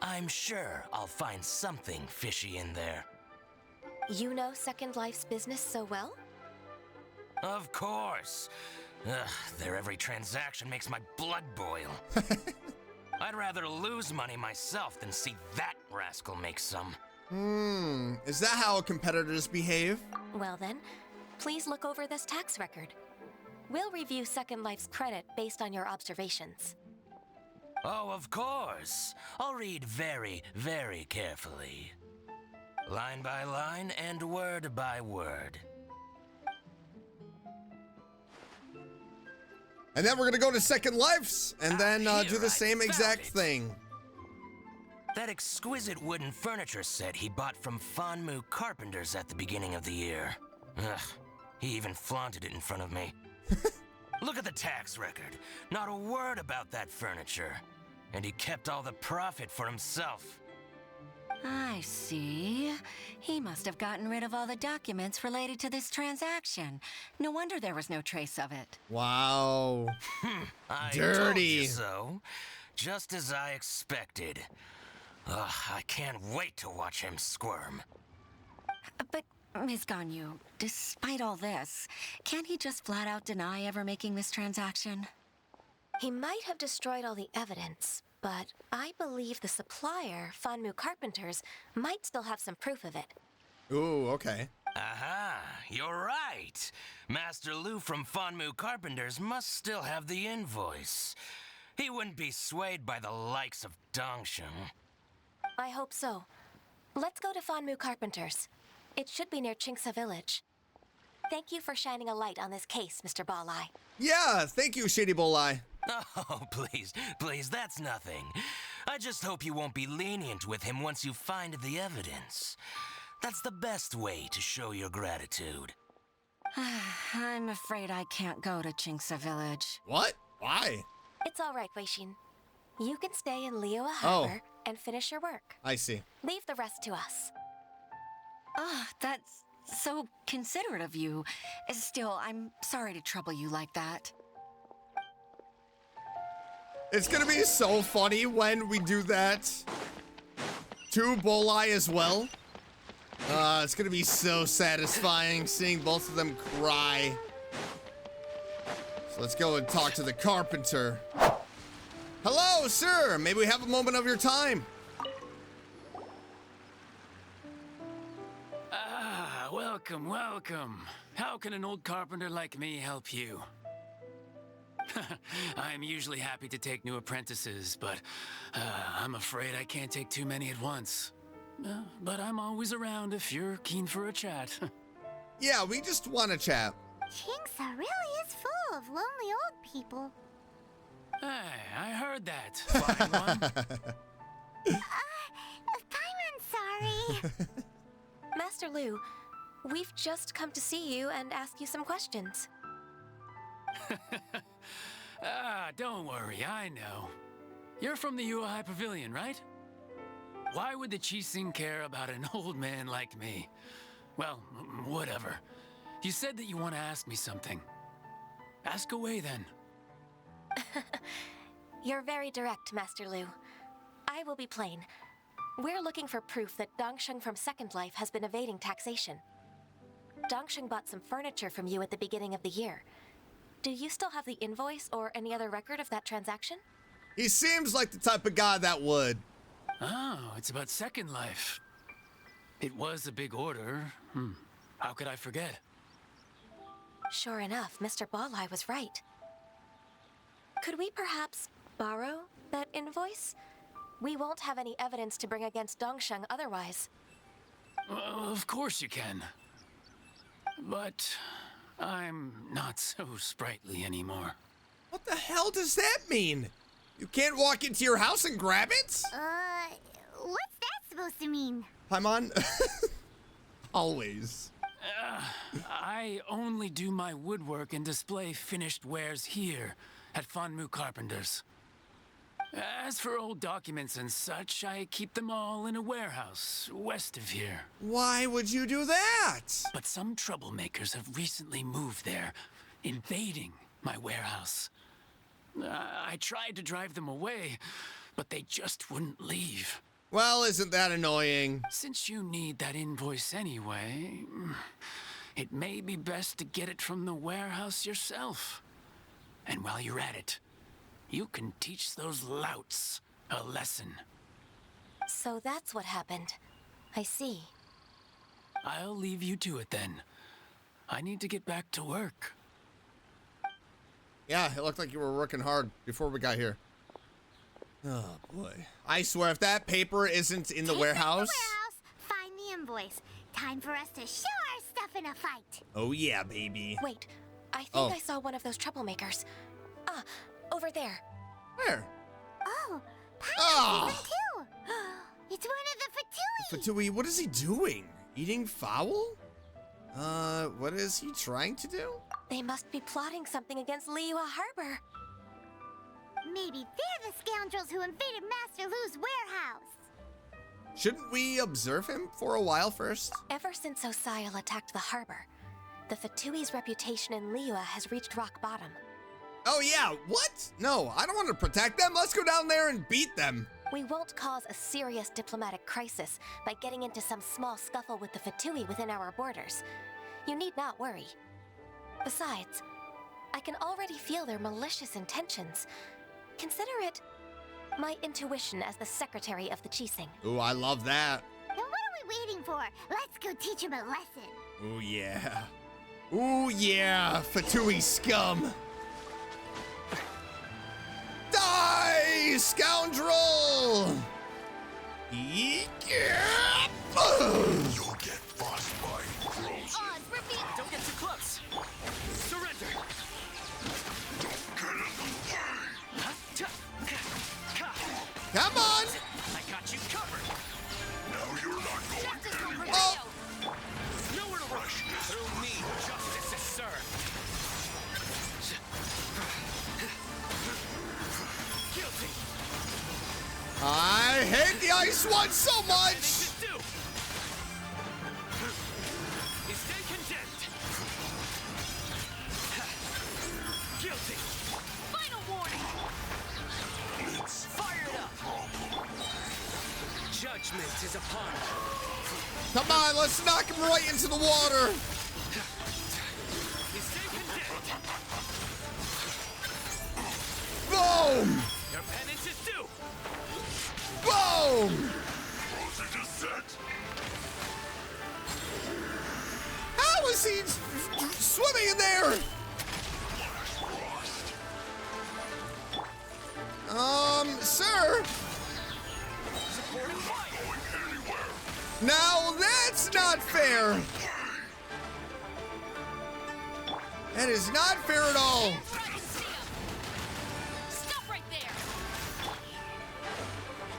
[SPEAKER 10] I'm sure I'll find something fishy in there.
[SPEAKER 6] You know Second Life's business so well?
[SPEAKER 10] Of course. Ugh, their every transaction makes my blood boil. I'd rather lose money myself than see that rascal make some.
[SPEAKER 2] Is that how competitors behave?
[SPEAKER 6] Well then, please look over this tax record. We'll review Second Life's credit based on your observations.
[SPEAKER 10] Oh, of course. I'll read very, very carefully. Line by line and word by word.
[SPEAKER 2] And then we're gonna go to Second Life's and then do the
[SPEAKER 10] I
[SPEAKER 2] same exact
[SPEAKER 10] found it.
[SPEAKER 2] thing.
[SPEAKER 10] That exquisite wooden furniture set he bought from Fanmu Carpenters at the beginning of the year. Ugh, he even flaunted it in front of me. Look at the tax record. Not a word about that furniture. And he kept all the profit for himself.
[SPEAKER 9] I see. He must have gotten rid of all the documents related to this transaction. No wonder there was no trace of it.
[SPEAKER 2] Wow.
[SPEAKER 10] I
[SPEAKER 2] Dirty.
[SPEAKER 10] told you so. Just as I expected. Ugh, I can't wait to watch him squirm.
[SPEAKER 9] But, Ms. Ganyu, despite all this, can't he just flat out deny ever making this transaction?
[SPEAKER 6] He might have destroyed all the evidence, but I believe the supplier, Fanmu Carpenters, might still have some proof of it.
[SPEAKER 2] Ooh, okay.
[SPEAKER 10] Aha, you're right. Master Lu from Fanmu Carpenters must still have the invoice. He wouldn't be swayed by the likes of Dongsheng.
[SPEAKER 6] I hope so. Let's go to Fanmu Carpenters. It should be near Qingce Village. Thank you for shining a light on this case, Mr. Balai.
[SPEAKER 2] Yeah, thank you, Shady Bolai.
[SPEAKER 10] Oh, please, that's nothing. I just hope you won't be lenient with him once you find the evidence. That's the best way to show your gratitude.
[SPEAKER 9] I'm afraid I can't go to Qingce Village.
[SPEAKER 2] What? Why?
[SPEAKER 6] It's all right, Weixin. You can stay in Liyue Harbor and finish your work.
[SPEAKER 2] I see.
[SPEAKER 6] Leave the rest to us.
[SPEAKER 9] Ah, that's so considerate of you. Still, I'm sorry to trouble you like that.
[SPEAKER 2] It's gonna be so funny when we do that to Bolai as well. It's gonna be so satisfying seeing both of them cry. So let's go and talk to the carpenter. Hello, sir. May we have a moment of your time?
[SPEAKER 11] Ah, welcome, welcome. How can an old carpenter like me help you? I'm usually happy to take new apprentices, but I'm afraid I can't take too many at once. But I'm always around if you're keen for a chat.
[SPEAKER 2] Yeah, we just want to chat.
[SPEAKER 5] Qingce really is full of lonely old people.
[SPEAKER 11] Hey, I heard that. Fine one.
[SPEAKER 5] Paimon's sorry.
[SPEAKER 6] Master Lu, we've just come to see you and ask you some questions.
[SPEAKER 11] Don't worry, I know. You're from the Yuehai Pavilion, right? Why would the Qixing care about an old man like me? Well, whatever. You said that you want to ask me something. Ask away, then.
[SPEAKER 6] You're very direct, Master Lu. I will be plain. We're looking for proof that Dongsheng from Second Life has been evading taxation. Dongsheng bought some furniture from you at the beginning of the year. Do you still have the invoice or any other record of that transaction?
[SPEAKER 2] He seems like the type of guy that would.
[SPEAKER 11] Oh, it's about Second Life. It was a big order. How could I forget?
[SPEAKER 6] Sure enough, Mr. Balai was right. Could we perhaps borrow that invoice? We won't have any evidence to bring against Dongsheng otherwise.
[SPEAKER 11] Of course you can. But I'm not so sprightly anymore.
[SPEAKER 2] What the hell does that mean? You can't walk into your house and grab it?
[SPEAKER 5] What's that supposed to mean?
[SPEAKER 2] Paimon? Always.
[SPEAKER 11] I only do my woodwork and display finished wares here at Fanmu Carpenters. As for old documents and such, I keep them all in a warehouse west of here.
[SPEAKER 2] Why would you do that?
[SPEAKER 11] But some troublemakers have recently moved there, invading my warehouse. I tried to drive them away, but they just wouldn't leave.
[SPEAKER 2] Well, isn't that annoying?
[SPEAKER 11] Since you need that invoice anyway, it may be best to get it from the warehouse yourself. And while you're at it, you can teach those louts a lesson.
[SPEAKER 6] So that's what happened. I see.
[SPEAKER 11] I'll leave you to it then. I need to get back to work.
[SPEAKER 2] Yeah, it looked like you were working hard before we got here. Oh, boy. I swear, if that paper isn't in the warehouse...
[SPEAKER 5] Find the invoice. Time for us to show our stuff in a fight.
[SPEAKER 2] Oh, yeah, baby.
[SPEAKER 6] Wait, I think I saw one of those troublemakers. Ah, over there.
[SPEAKER 2] Where?
[SPEAKER 5] Oh, Pineapple season 2. It's one of the Fatui.
[SPEAKER 2] Fatui, what is he doing? Eating fowl? What is he trying to do?
[SPEAKER 6] They must be plotting something against Liyue Harbor.
[SPEAKER 5] Maybe they're the scoundrels who invaded Master Lu's warehouse.
[SPEAKER 2] Shouldn't we observe him for a while first?
[SPEAKER 6] Ever since Osial attacked the harbor, the Fatui's reputation in Liyue has reached rock bottom.
[SPEAKER 2] Oh yeah, what? No, I don't want to protect them. Let's go down there and beat them.
[SPEAKER 6] We won't cause a serious diplomatic crisis by getting into some small scuffle with the Fatui within our borders. You need not worry. Besides, I can already feel their malicious intentions. Consider it my intuition as the secretary of the Qixing.
[SPEAKER 2] Ooh, I love that.
[SPEAKER 5] Then what are we waiting for? Let's go teach him a lesson.
[SPEAKER 2] Ooh, yeah. Ooh, yeah, Fatui scum. Die, scoundrel!
[SPEAKER 8] You'll get frostbite, crows.
[SPEAKER 11] Don't get too close. Surrender.
[SPEAKER 8] Don't get in the way.
[SPEAKER 2] Come on!
[SPEAKER 11] I got you covered.
[SPEAKER 8] Now you're not going anywhere.
[SPEAKER 2] Oh!
[SPEAKER 11] Nowhere to rush. Through me, justice is served. Guilty.
[SPEAKER 2] I hate the ice one so much!
[SPEAKER 11] You stay condemned. Guilty. Final warning. Fire it up. Judgment is upon us.
[SPEAKER 2] Come on, let's knock him right into the water!
[SPEAKER 11] You stay condemned.
[SPEAKER 2] Boom!
[SPEAKER 11] Your penance is due.
[SPEAKER 2] Boom!
[SPEAKER 8] Rosy just set.
[SPEAKER 2] How is he swimming in there? Sir?
[SPEAKER 11] Supporting fire.
[SPEAKER 2] Now that's not fair! That is not fair at all!
[SPEAKER 4] Stop right there!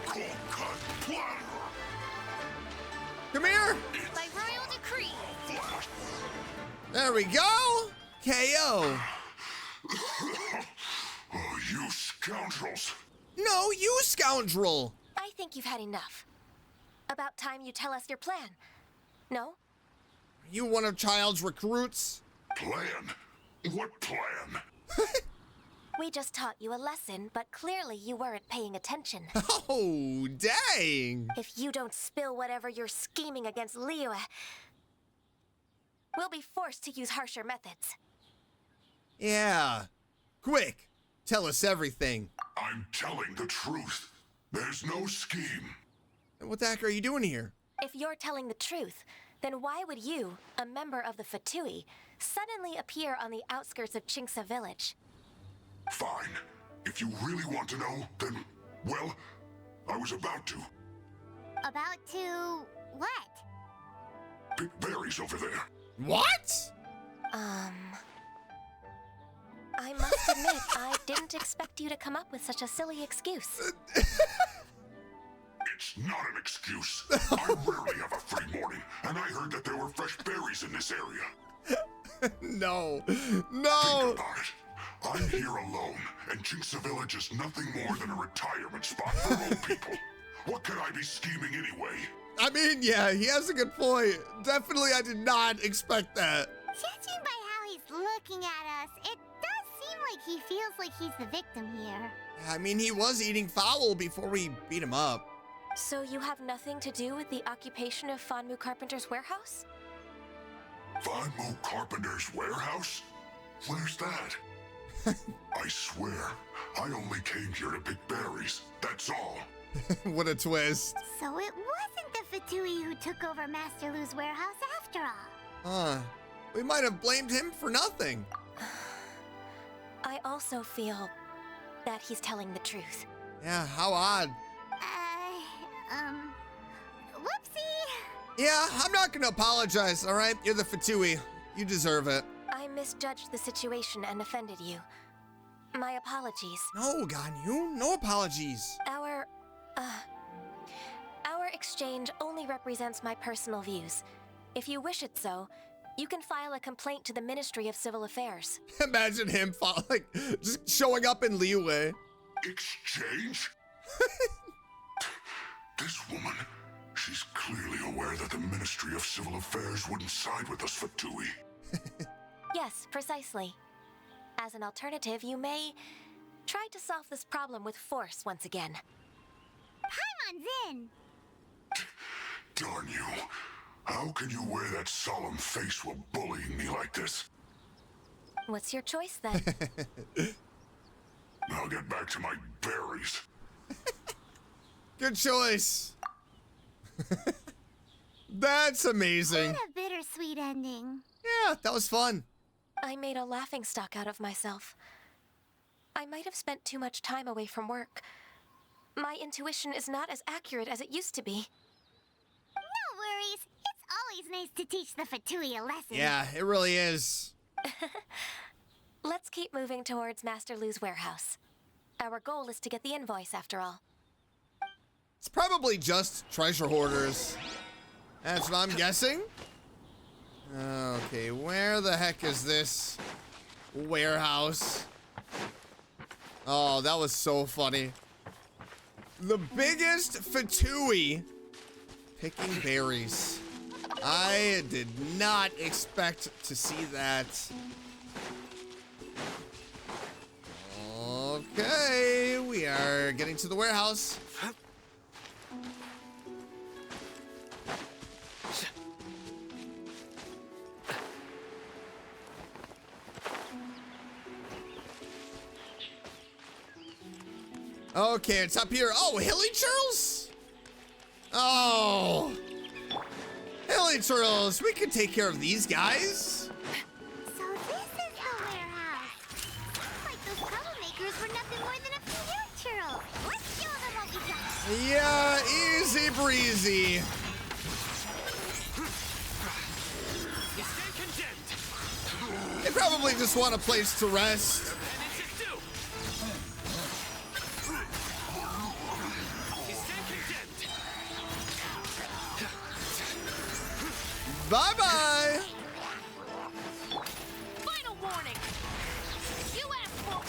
[SPEAKER 8] Cold cut platter.
[SPEAKER 2] Come here!
[SPEAKER 4] By royal decree!
[SPEAKER 2] There we go! KO!
[SPEAKER 8] Oh, you scoundrels.
[SPEAKER 2] No, you scoundrel!
[SPEAKER 6] I think you've had enough. About time you tell us your plan. No?
[SPEAKER 2] You one of Child's recruits?
[SPEAKER 8] Plan? What plan?
[SPEAKER 6] We just taught you a lesson, but clearly you weren't paying attention.
[SPEAKER 2] Oh, dang!
[SPEAKER 6] If you don't spill whatever you're scheming against Liyue, we'll be forced to use harsher methods.
[SPEAKER 2] Yeah. Quick, tell us everything.
[SPEAKER 8] I'm telling the truth. There's no scheme.
[SPEAKER 2] What the heck are you doing here?
[SPEAKER 6] If you're telling the truth, then why would you, a member of the Fatui, suddenly appear on the outskirts of Qingce village?
[SPEAKER 8] Fine. If you really want to know, then, well, I was about to.
[SPEAKER 5] About to what?
[SPEAKER 8] Pick berries over there.
[SPEAKER 2] What?
[SPEAKER 6] I must admit, I didn't expect you to come up with such a silly excuse.
[SPEAKER 8] It's not an excuse. I rarely have a free morning, and I heard that there were fresh berries in this area.
[SPEAKER 2] No.
[SPEAKER 8] Think
[SPEAKER 2] No!
[SPEAKER 8] about it. I'm here alone, and Qingce Village is nothing more than a retirement spot for old people. What could I be scheming anyway?
[SPEAKER 2] I mean, yeah, he has a good point. Definitely, I did not expect that.
[SPEAKER 5] Judging by how he's looking at us, it does seem like he feels like he's the victim here.
[SPEAKER 2] I mean, he was eating fowl before we beat him up.
[SPEAKER 6] So you have nothing to do with the occupation of Fanmu Carpenter's warehouse?
[SPEAKER 8] Fanmu Carpenter's warehouse? Where's that? I swear, I only came here to pick berries. That's all.
[SPEAKER 2] What a twist.
[SPEAKER 5] So it wasn't the Fatui who took over Master Lu's warehouse after all.
[SPEAKER 2] We might have blamed him for nothing.
[SPEAKER 6] I also feel that he's telling the truth.
[SPEAKER 2] Yeah, how odd.
[SPEAKER 5] Whoopsie!
[SPEAKER 2] Yeah, I'm not gonna apologize, all right? You're the Fatui. You deserve it.
[SPEAKER 6] I misjudged the situation and offended you. My apologies.
[SPEAKER 2] No, Ganyu, no apologies.
[SPEAKER 6] Our exchange only represents my personal views. If you wish it so, you can file a complaint to the Ministry of Civil Affairs.
[SPEAKER 2] Imagine him just showing up in Liyue.
[SPEAKER 12] Exchange? This woman, she's clearly aware that the Ministry of Civil Affairs wouldn't side with us, Fatui.
[SPEAKER 6] Yes, precisely. As an alternative, you may try to solve this problem with force once again.
[SPEAKER 5] Paimon's in!
[SPEAKER 12] Darn you. How can you wear that solemn face while bullying me like this?
[SPEAKER 6] What's your choice, then?
[SPEAKER 12] I'll get back to my berries.
[SPEAKER 2] Good choice. That's amazing.
[SPEAKER 5] What a bittersweet ending.
[SPEAKER 2] Yeah, that was fun.
[SPEAKER 6] I made a laughingstock out of myself. I might have spent too much time away from work. My intuition is not as accurate as it used to be.
[SPEAKER 5] No worries. It's always nice to teach the Fatui a lesson.
[SPEAKER 2] Yeah, it really is.
[SPEAKER 6] Let's keep moving towards Master Lu's warehouse. Our goal is to get the invoice, after all.
[SPEAKER 2] It's probably just treasure hoarders. That's what I'm guessing. Okay, where the heck is this warehouse? Oh, that was so funny. The biggest Fatui picking berries. I did not expect to see that. Okay, we are getting to the warehouse. Okay, it's up here. Oh, hilly churls? Oh. Hilly churls, we can take care of these guys.
[SPEAKER 5] So this is the warehouse. Seems like those troublemakers were nothing more than a few hilly churls. Let's show them what we got.
[SPEAKER 2] Yeah, easy breezy.
[SPEAKER 11] You stand condemned.
[SPEAKER 2] They probably just want a place to rest. Bye-bye!
[SPEAKER 4] Final warning! You asked for...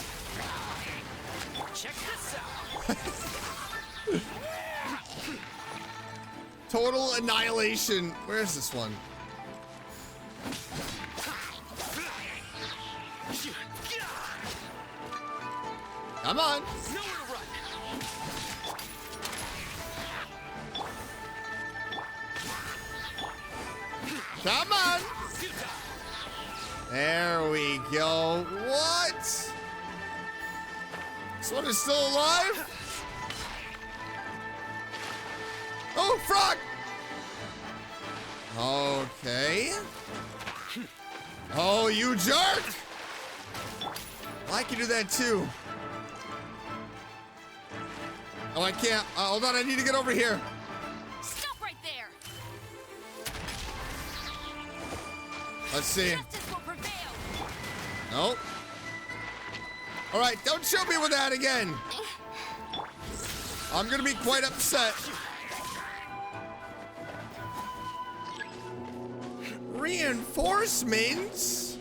[SPEAKER 11] Check this out!
[SPEAKER 2] Total annihilation. Where's this one? Come on!
[SPEAKER 11] Nowhere to run!
[SPEAKER 2] Come on! There we go. What? This one is still alive? Oh, frog! Okay. Oh, you jerk! Well, I can do that too. Oh, I can't. Hold on, I need to get over here.
[SPEAKER 4] Stop right there!
[SPEAKER 2] Let's see.
[SPEAKER 4] Justice will prevail!
[SPEAKER 2] Nope. All right, don't show me with that again. I'm gonna be quite upset. Reinforcements?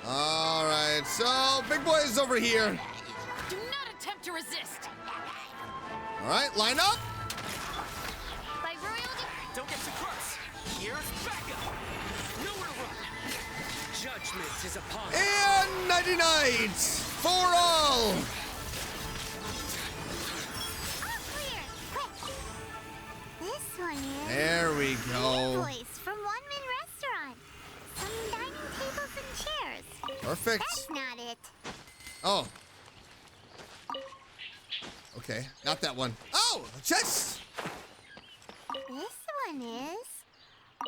[SPEAKER 2] All right, so big boy is over here.
[SPEAKER 4] Do not attempt to resist!
[SPEAKER 2] All right, line up.
[SPEAKER 4] By royalty...
[SPEAKER 11] Don't get too close! Here's backup! Nowhere to run! Judgment is upon us!
[SPEAKER 2] And nighty night for all.
[SPEAKER 5] All clear. Quick. This one is...
[SPEAKER 2] There we go.
[SPEAKER 5] Invoice from One Min Restaurant. Some dining tables and chairs.
[SPEAKER 2] Perfect.
[SPEAKER 5] That's not it.
[SPEAKER 2] Oh. Okay, not that one. Oh, a chest!
[SPEAKER 5] This one is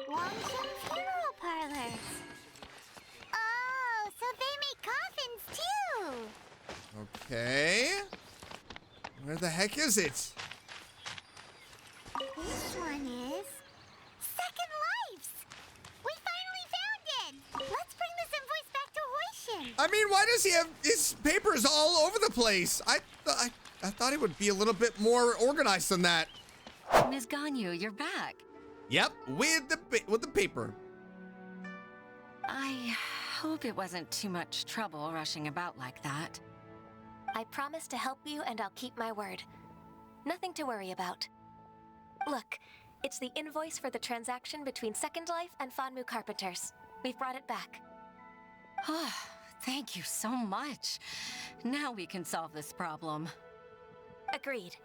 [SPEAKER 5] Wangshan Funeral Parlors. Oh, so they make coffins too.
[SPEAKER 2] Okay. Where the heck is it?
[SPEAKER 5] This one is Second Lives. We finally found it. Let's bring this invoice back to Huishin.
[SPEAKER 2] I mean, why does he have his papers all over the place? I thought he would be a little bit more organized than that.
[SPEAKER 9] Ms. Ganyu, you're back.
[SPEAKER 2] Yep, with the paper.
[SPEAKER 9] I hope it wasn't too much trouble rushing about like that.
[SPEAKER 6] I promise to help you and I'll keep my word. Nothing to worry about. Look, it's the invoice for the transaction between Second Life and Fanmu Carpenters. We've brought it back.
[SPEAKER 9] Oh, thank you so much. Now we can solve this problem.
[SPEAKER 6] Agreed.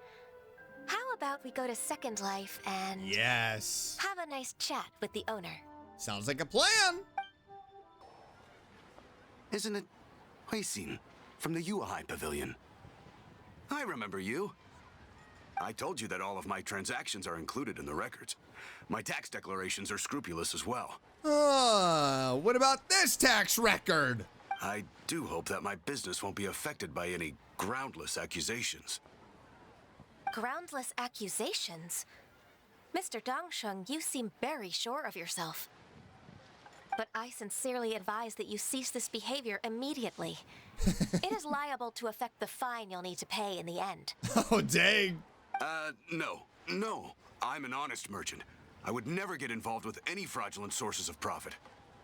[SPEAKER 6] How about we go to Second Life and
[SPEAKER 2] Yes.
[SPEAKER 6] have a nice chat with the owner?
[SPEAKER 2] Sounds like a plan.
[SPEAKER 13] Isn't it Huixin from the Yuehai Pavilion? I remember you. I told you that all of my transactions are included in the records. My tax declarations are scrupulous as well.
[SPEAKER 2] What about this tax record?
[SPEAKER 13] I do hope that my business won't be affected by any groundless accusations.
[SPEAKER 6] Groundless accusations? Mr. Dongsheng, you seem very sure of yourself. But I sincerely advise that you cease this behavior immediately. It is liable to affect the fine you'll need to pay in the end.
[SPEAKER 2] Oh, dang.
[SPEAKER 13] No. I'm an honest merchant. I would never get involved with any fraudulent sources of profit.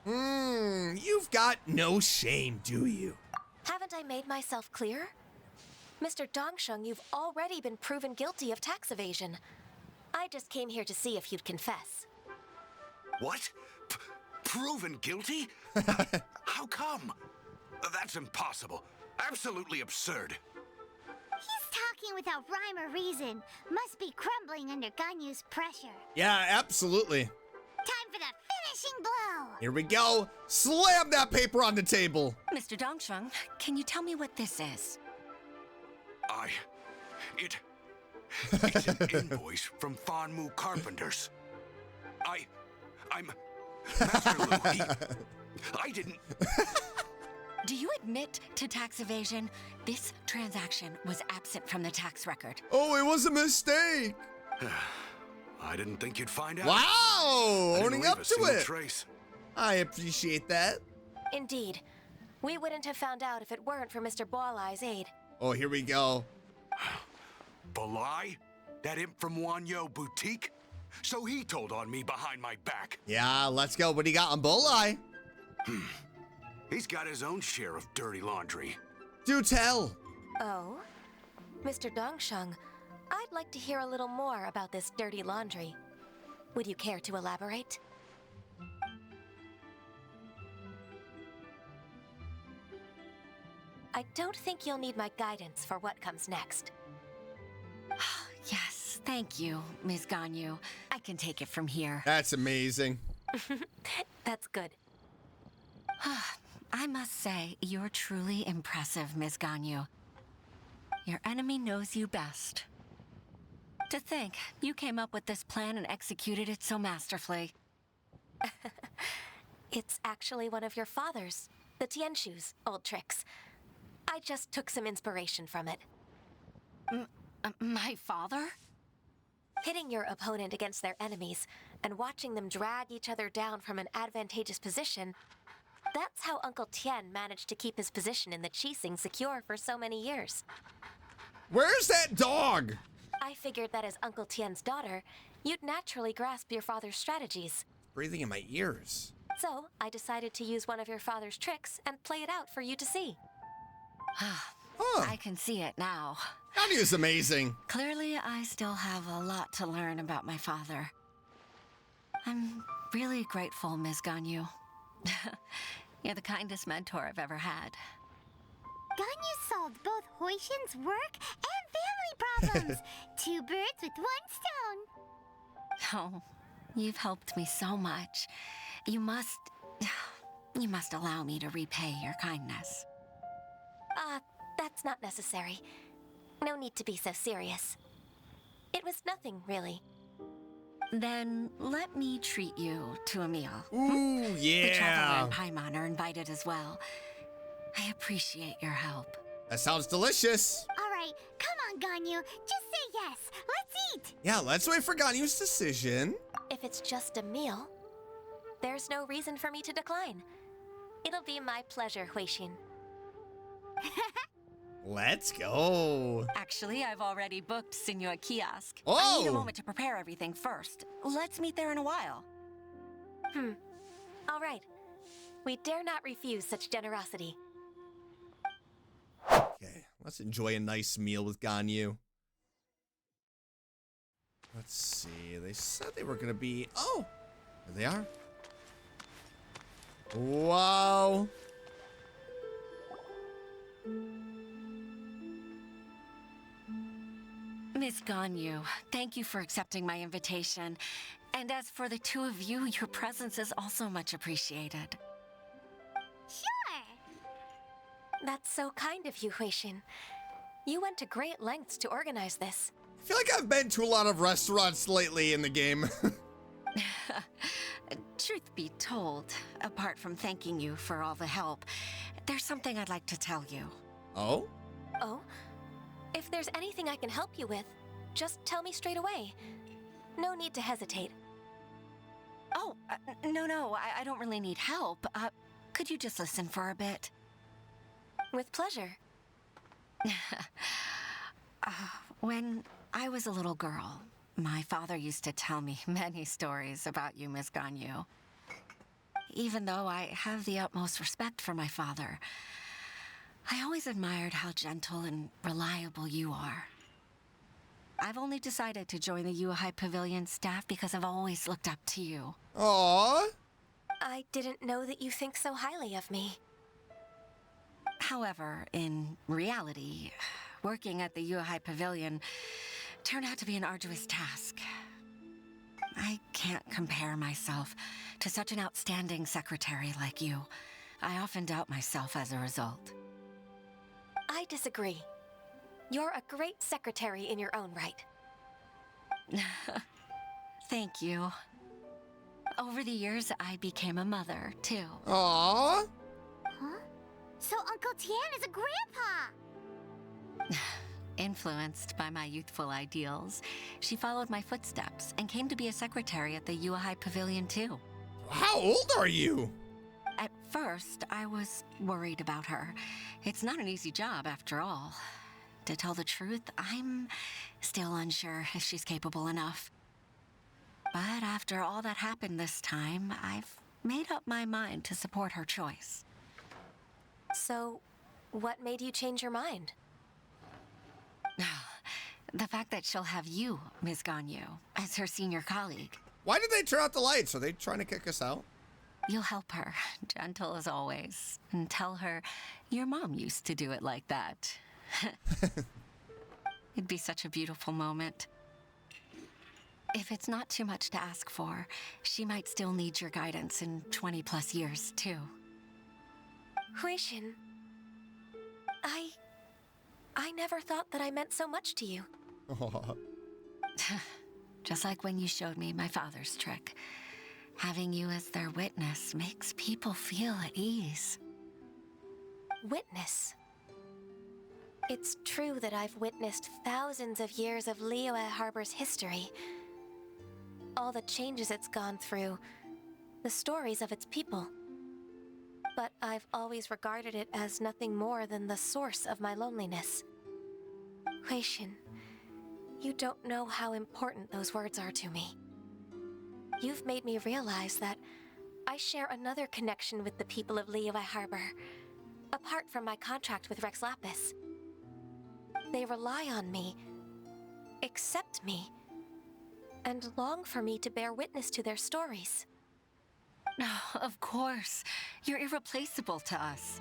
[SPEAKER 2] You've got no shame, do you?
[SPEAKER 6] Haven't I made myself clear? Mr. Dongsheng, you've already been proven guilty of tax evasion. I just came here to see if you'd confess.
[SPEAKER 13] What? Proven guilty? How come? That's impossible. Absolutely absurd.
[SPEAKER 5] He's talking without rhyme or reason. Must be crumbling under Ganyu's pressure.
[SPEAKER 2] Yeah, absolutely.
[SPEAKER 5] Time for the finishing blow.
[SPEAKER 2] Here we go. Slam that paper on the table.
[SPEAKER 9] Mr. Dongsheng, can you tell me what this is?
[SPEAKER 13] It's an invoice from Fanmu Carpenters. I'm Master Lu, I didn't...
[SPEAKER 9] Do you admit to tax evasion? This transaction was absent from the tax record.
[SPEAKER 2] Oh, it was a mistake.
[SPEAKER 13] I didn't think you'd find out.
[SPEAKER 2] Wow, owning up to it.
[SPEAKER 13] Trace.
[SPEAKER 2] I appreciate that.
[SPEAKER 6] Indeed. We wouldn't have found out if it weren't for Mr. Boalai's aid.
[SPEAKER 2] Oh, here we go.
[SPEAKER 13] Balai? That imp from Wanyo Boutique? So he told on me behind my back.
[SPEAKER 2] Yeah, let's go. What do you got on Bolai?
[SPEAKER 13] He's got his own share of dirty laundry.
[SPEAKER 2] Do tell.
[SPEAKER 6] Oh? Mr. Dongsheng, I'd like to hear a little more about this dirty laundry. Would you care to elaborate? I don't think you'll need my guidance for what comes next.
[SPEAKER 9] Yes, thank you, Ms. Ganyu. I can take it from here.
[SPEAKER 2] That's amazing.
[SPEAKER 6] That's good.
[SPEAKER 9] I must say, you're truly impressive, Ms. Ganyu. Your enemy knows you best. To think, you came up with this plan and executed it so masterfully.
[SPEAKER 6] It's actually one of your father's, the Tian shoes, old tricks. I just took some inspiration from it.
[SPEAKER 9] My father?
[SPEAKER 6] Pitting your opponent against their enemies and watching them drag each other down from an advantageous position, that's how Uncle Tian managed to keep his position in the Qixing secure for so many years.
[SPEAKER 2] Where's that dog?
[SPEAKER 6] I figured that as Uncle Tian's daughter, you'd naturally grasp your father's strategies.
[SPEAKER 2] Breathing in my ears.
[SPEAKER 6] So, I decided to use one of your father's tricks and play it out for you to see.
[SPEAKER 9] I can see it now.
[SPEAKER 2] Ganyu's amazing.
[SPEAKER 9] Clearly, I still have a lot to learn about my father. I'm really grateful, Ms. Ganyu. You're the kindest mentor I've ever had.
[SPEAKER 5] Ganyu solved both Huishin's work and family problems. 2 birds with 1 stone.
[SPEAKER 9] Oh, you've helped me so much. You must allow me to repay your kindness.
[SPEAKER 6] That's not necessary. No need to be so serious. It was nothing, really.
[SPEAKER 9] Then let me treat you to a meal.
[SPEAKER 2] Ooh,
[SPEAKER 9] The Traveler
[SPEAKER 2] yeah.
[SPEAKER 9] and Paimon are invited as well. I appreciate your help.
[SPEAKER 2] That sounds delicious.
[SPEAKER 5] All right, come on, Ganyu. Just say yes. Let's eat.
[SPEAKER 2] Yeah, let's wait for Ganyu's decision.
[SPEAKER 6] If it's just a meal, there's no reason for me to decline. It'll be my pleasure, Huixin.
[SPEAKER 2] Let's go.
[SPEAKER 9] Actually, I've already booked Senor Kiosk.
[SPEAKER 2] Oh!
[SPEAKER 9] I need a moment to prepare everything first. Let's meet there in a while.
[SPEAKER 6] All right. We dare not refuse such generosity.
[SPEAKER 2] Okay, let's enjoy a nice meal with Ganyu. Let's see. They said they were going to be... Oh, there they are. Wow.
[SPEAKER 9] Miss Ganyu, thank you for accepting my invitation. And as for the two of you, your presence is also much appreciated.
[SPEAKER 5] Sure.
[SPEAKER 6] That's so kind of you, Huixin. You went to great lengths to organize this.
[SPEAKER 2] I feel like I've been to a lot of restaurants lately in the game.
[SPEAKER 9] Truth be told, apart from thanking you for all the help, there's something I'd like to tell you.
[SPEAKER 2] Oh?
[SPEAKER 6] Oh? If there's anything I can help you with, just tell me straight away. No need to hesitate.
[SPEAKER 9] Oh, no, I don't really need help. Could you just listen for a bit?
[SPEAKER 6] With pleasure.
[SPEAKER 9] When I was a little girl, my father used to tell me many stories about you, Miss Ganyu. Even though I have the utmost respect for my father, I always admired how gentle and reliable you are. I've only decided to join the Yuehai Pavilion staff because I've always looked up to you.
[SPEAKER 2] Aww.
[SPEAKER 6] I didn't know that you think so highly of me.
[SPEAKER 9] However, in reality, working at the Yuehai Pavilion turned out to be an arduous task. I can't compare myself to such an outstanding secretary like you. I often doubt myself as a result.
[SPEAKER 6] I disagree. You're a great secretary in your own right.
[SPEAKER 9] Thank you. Over the years, I became a mother, too.
[SPEAKER 2] Aww.
[SPEAKER 5] Huh? So Uncle Tian is a grandpa!
[SPEAKER 9] Influenced by my youthful ideals, she followed my footsteps and came to be a secretary at the Yuehai Pavilion, too.
[SPEAKER 2] How old are you?
[SPEAKER 9] At first, I was worried about her. It's not an easy job, after all. To tell the truth, I'm still unsure if she's capable enough. But after all that happened this time, I've made up my mind to support her choice.
[SPEAKER 6] So, what made you change your mind?
[SPEAKER 9] The fact that she'll have you, Ms. Ganyu, as her senior colleague.
[SPEAKER 2] Why did they turn out the lights? Are they trying to kick us out?
[SPEAKER 9] You'll help her, gentle as always, and tell her your mom used to do it like that. It'd be such a beautiful moment. If it's not too much to ask for, she might still need your guidance in 20+ years, too.
[SPEAKER 6] Huixin, I never thought that I meant so much to you.
[SPEAKER 9] Just like when you showed me my father's trick. Having you as their witness makes people feel at ease.
[SPEAKER 6] Witness? It's true that I've witnessed thousands of years of Liyue Harbor's history. All the changes it's gone through, the stories of its people. But I've always regarded it as nothing more than the source of my loneliness. Huixin, you don't know how important those words are to me. You've made me realize that I share another connection with the people of Liyue Harbor, apart from my contract with Rex Lapis. They rely on me, accept me, and long for me to bear witness to their stories.
[SPEAKER 9] Oh, of course. You're irreplaceable to us.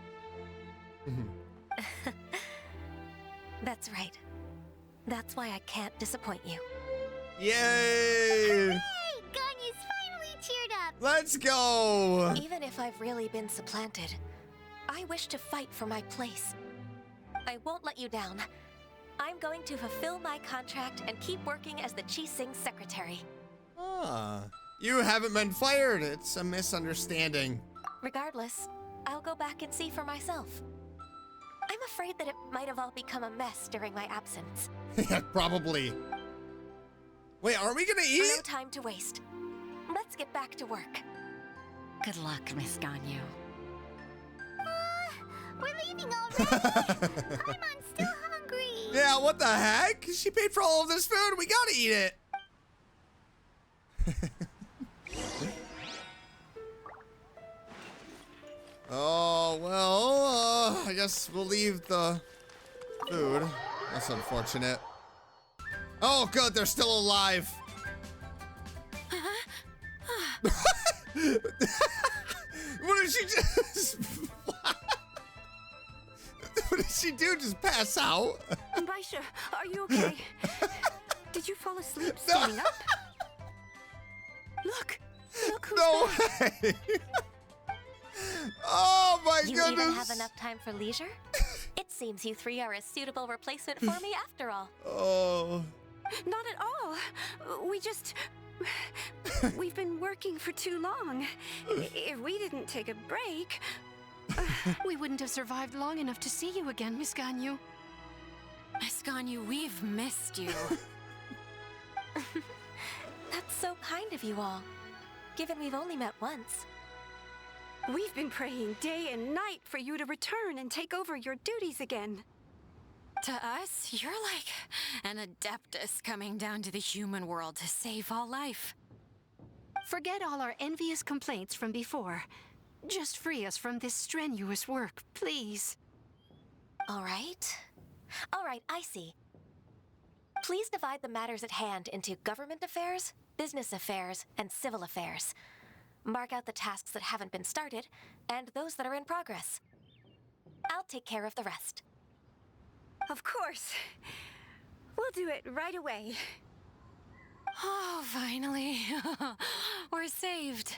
[SPEAKER 6] That's right. That's why I can't disappoint you.
[SPEAKER 2] Yay!
[SPEAKER 5] Hey! Ganyu's finally cheered up!
[SPEAKER 2] Let's go!
[SPEAKER 6] Even if I've really been supplanted, I wish to fight for my place. I won't let you down. I'm going to fulfill my contract and keep working as the Qixing secretary.
[SPEAKER 2] Ah, you haven't been fired. It's a misunderstanding.
[SPEAKER 6] Regardless, I'll go back and see for myself. I'm afraid that it might have all become a mess during my absence.
[SPEAKER 2] Yeah, probably. Wait, are we gonna eat?
[SPEAKER 6] No time to waste. Let's get back to work.
[SPEAKER 9] Good luck, Miss Ganyu.
[SPEAKER 5] We're leaving already. I'm still hungry.
[SPEAKER 2] Yeah, what the heck? She paid for all of this food. We gotta eat it. Oh, well, I guess we'll leave the food. That's unfortunate. Oh, good, they're still alive. What did she just... What did she do? Just pass out?
[SPEAKER 3] Baisha, are you okay? Did you fall asleep standing up? Look who's
[SPEAKER 2] No
[SPEAKER 3] there.
[SPEAKER 2] way. Oh my
[SPEAKER 6] You
[SPEAKER 2] goodness.
[SPEAKER 6] even have enough time for leisure? It seems you three are a suitable replacement for me after all.
[SPEAKER 2] Oh.
[SPEAKER 3] Not at all. We've been working for too long. If we didn't take a break, we wouldn't have survived long enough to see you again, Miss Ganyu.
[SPEAKER 4] Miss Ganyu, we've missed you.
[SPEAKER 6] That's so kind of you all, given we've only met once.
[SPEAKER 3] We've been praying day and night for you to return and take over your duties again.
[SPEAKER 4] To us, you're like an adeptus coming down to the human world to save all life.
[SPEAKER 3] Forget all our envious complaints from before. Just free us from this strenuous work, please.
[SPEAKER 6] All right, I see. Please divide the matters at hand into government affairs, business affairs, and civil affairs. Mark out the tasks that haven't been started, and those that are in progress. I'll take care of the rest.
[SPEAKER 3] Of course. We'll do it right away.
[SPEAKER 4] Oh, finally. We're saved.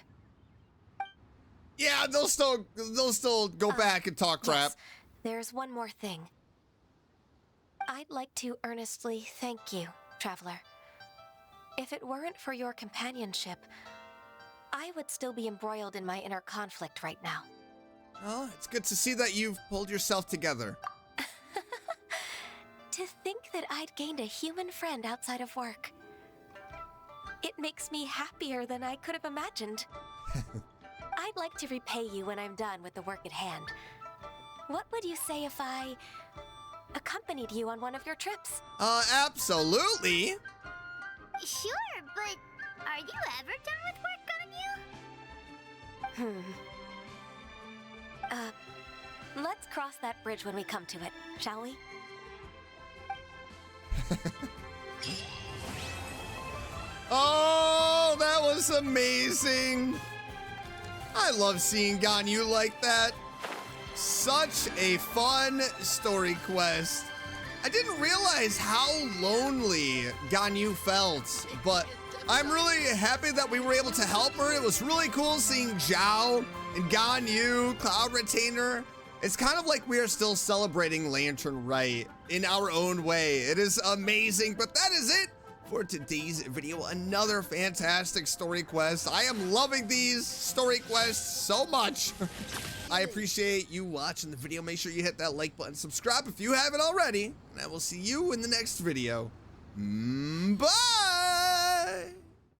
[SPEAKER 2] Yeah, they'll still go back and talk crap.
[SPEAKER 6] Yes, there's one more thing. I'd like to earnestly thank you, Traveler. If it weren't for your companionship, I would still be embroiled in my inner conflict right now.
[SPEAKER 2] Well, it's good to see that you've pulled yourself together.
[SPEAKER 6] To think that I'd gained a human friend outside of work. It makes me happier than I could have imagined. I'd like to repay you when I'm done with the work at hand. What would you say if I accompanied you on one of your trips?
[SPEAKER 2] Absolutely.
[SPEAKER 5] Sure, but are you ever done with work, Ganyu?
[SPEAKER 6] Let's cross that bridge when we come to it, shall we?
[SPEAKER 2] Oh, that was amazing. I love seeing Ganyu like that. Such a fun story quest. I didn't realize how lonely Ganyu felt, but I'm really happy that we were able to help her. It was really cool seeing Xiao and Ganyu, Cloud Retainer. It's kind of like we are still celebrating Lantern Rite in our own way. It is amazing, but that is it for today's video. Another fantastic story quest. I am loving these story quests so much. I appreciate you watching the video. Make sure you hit that like button, subscribe if you haven't already, and I will see you in the next video. Bye!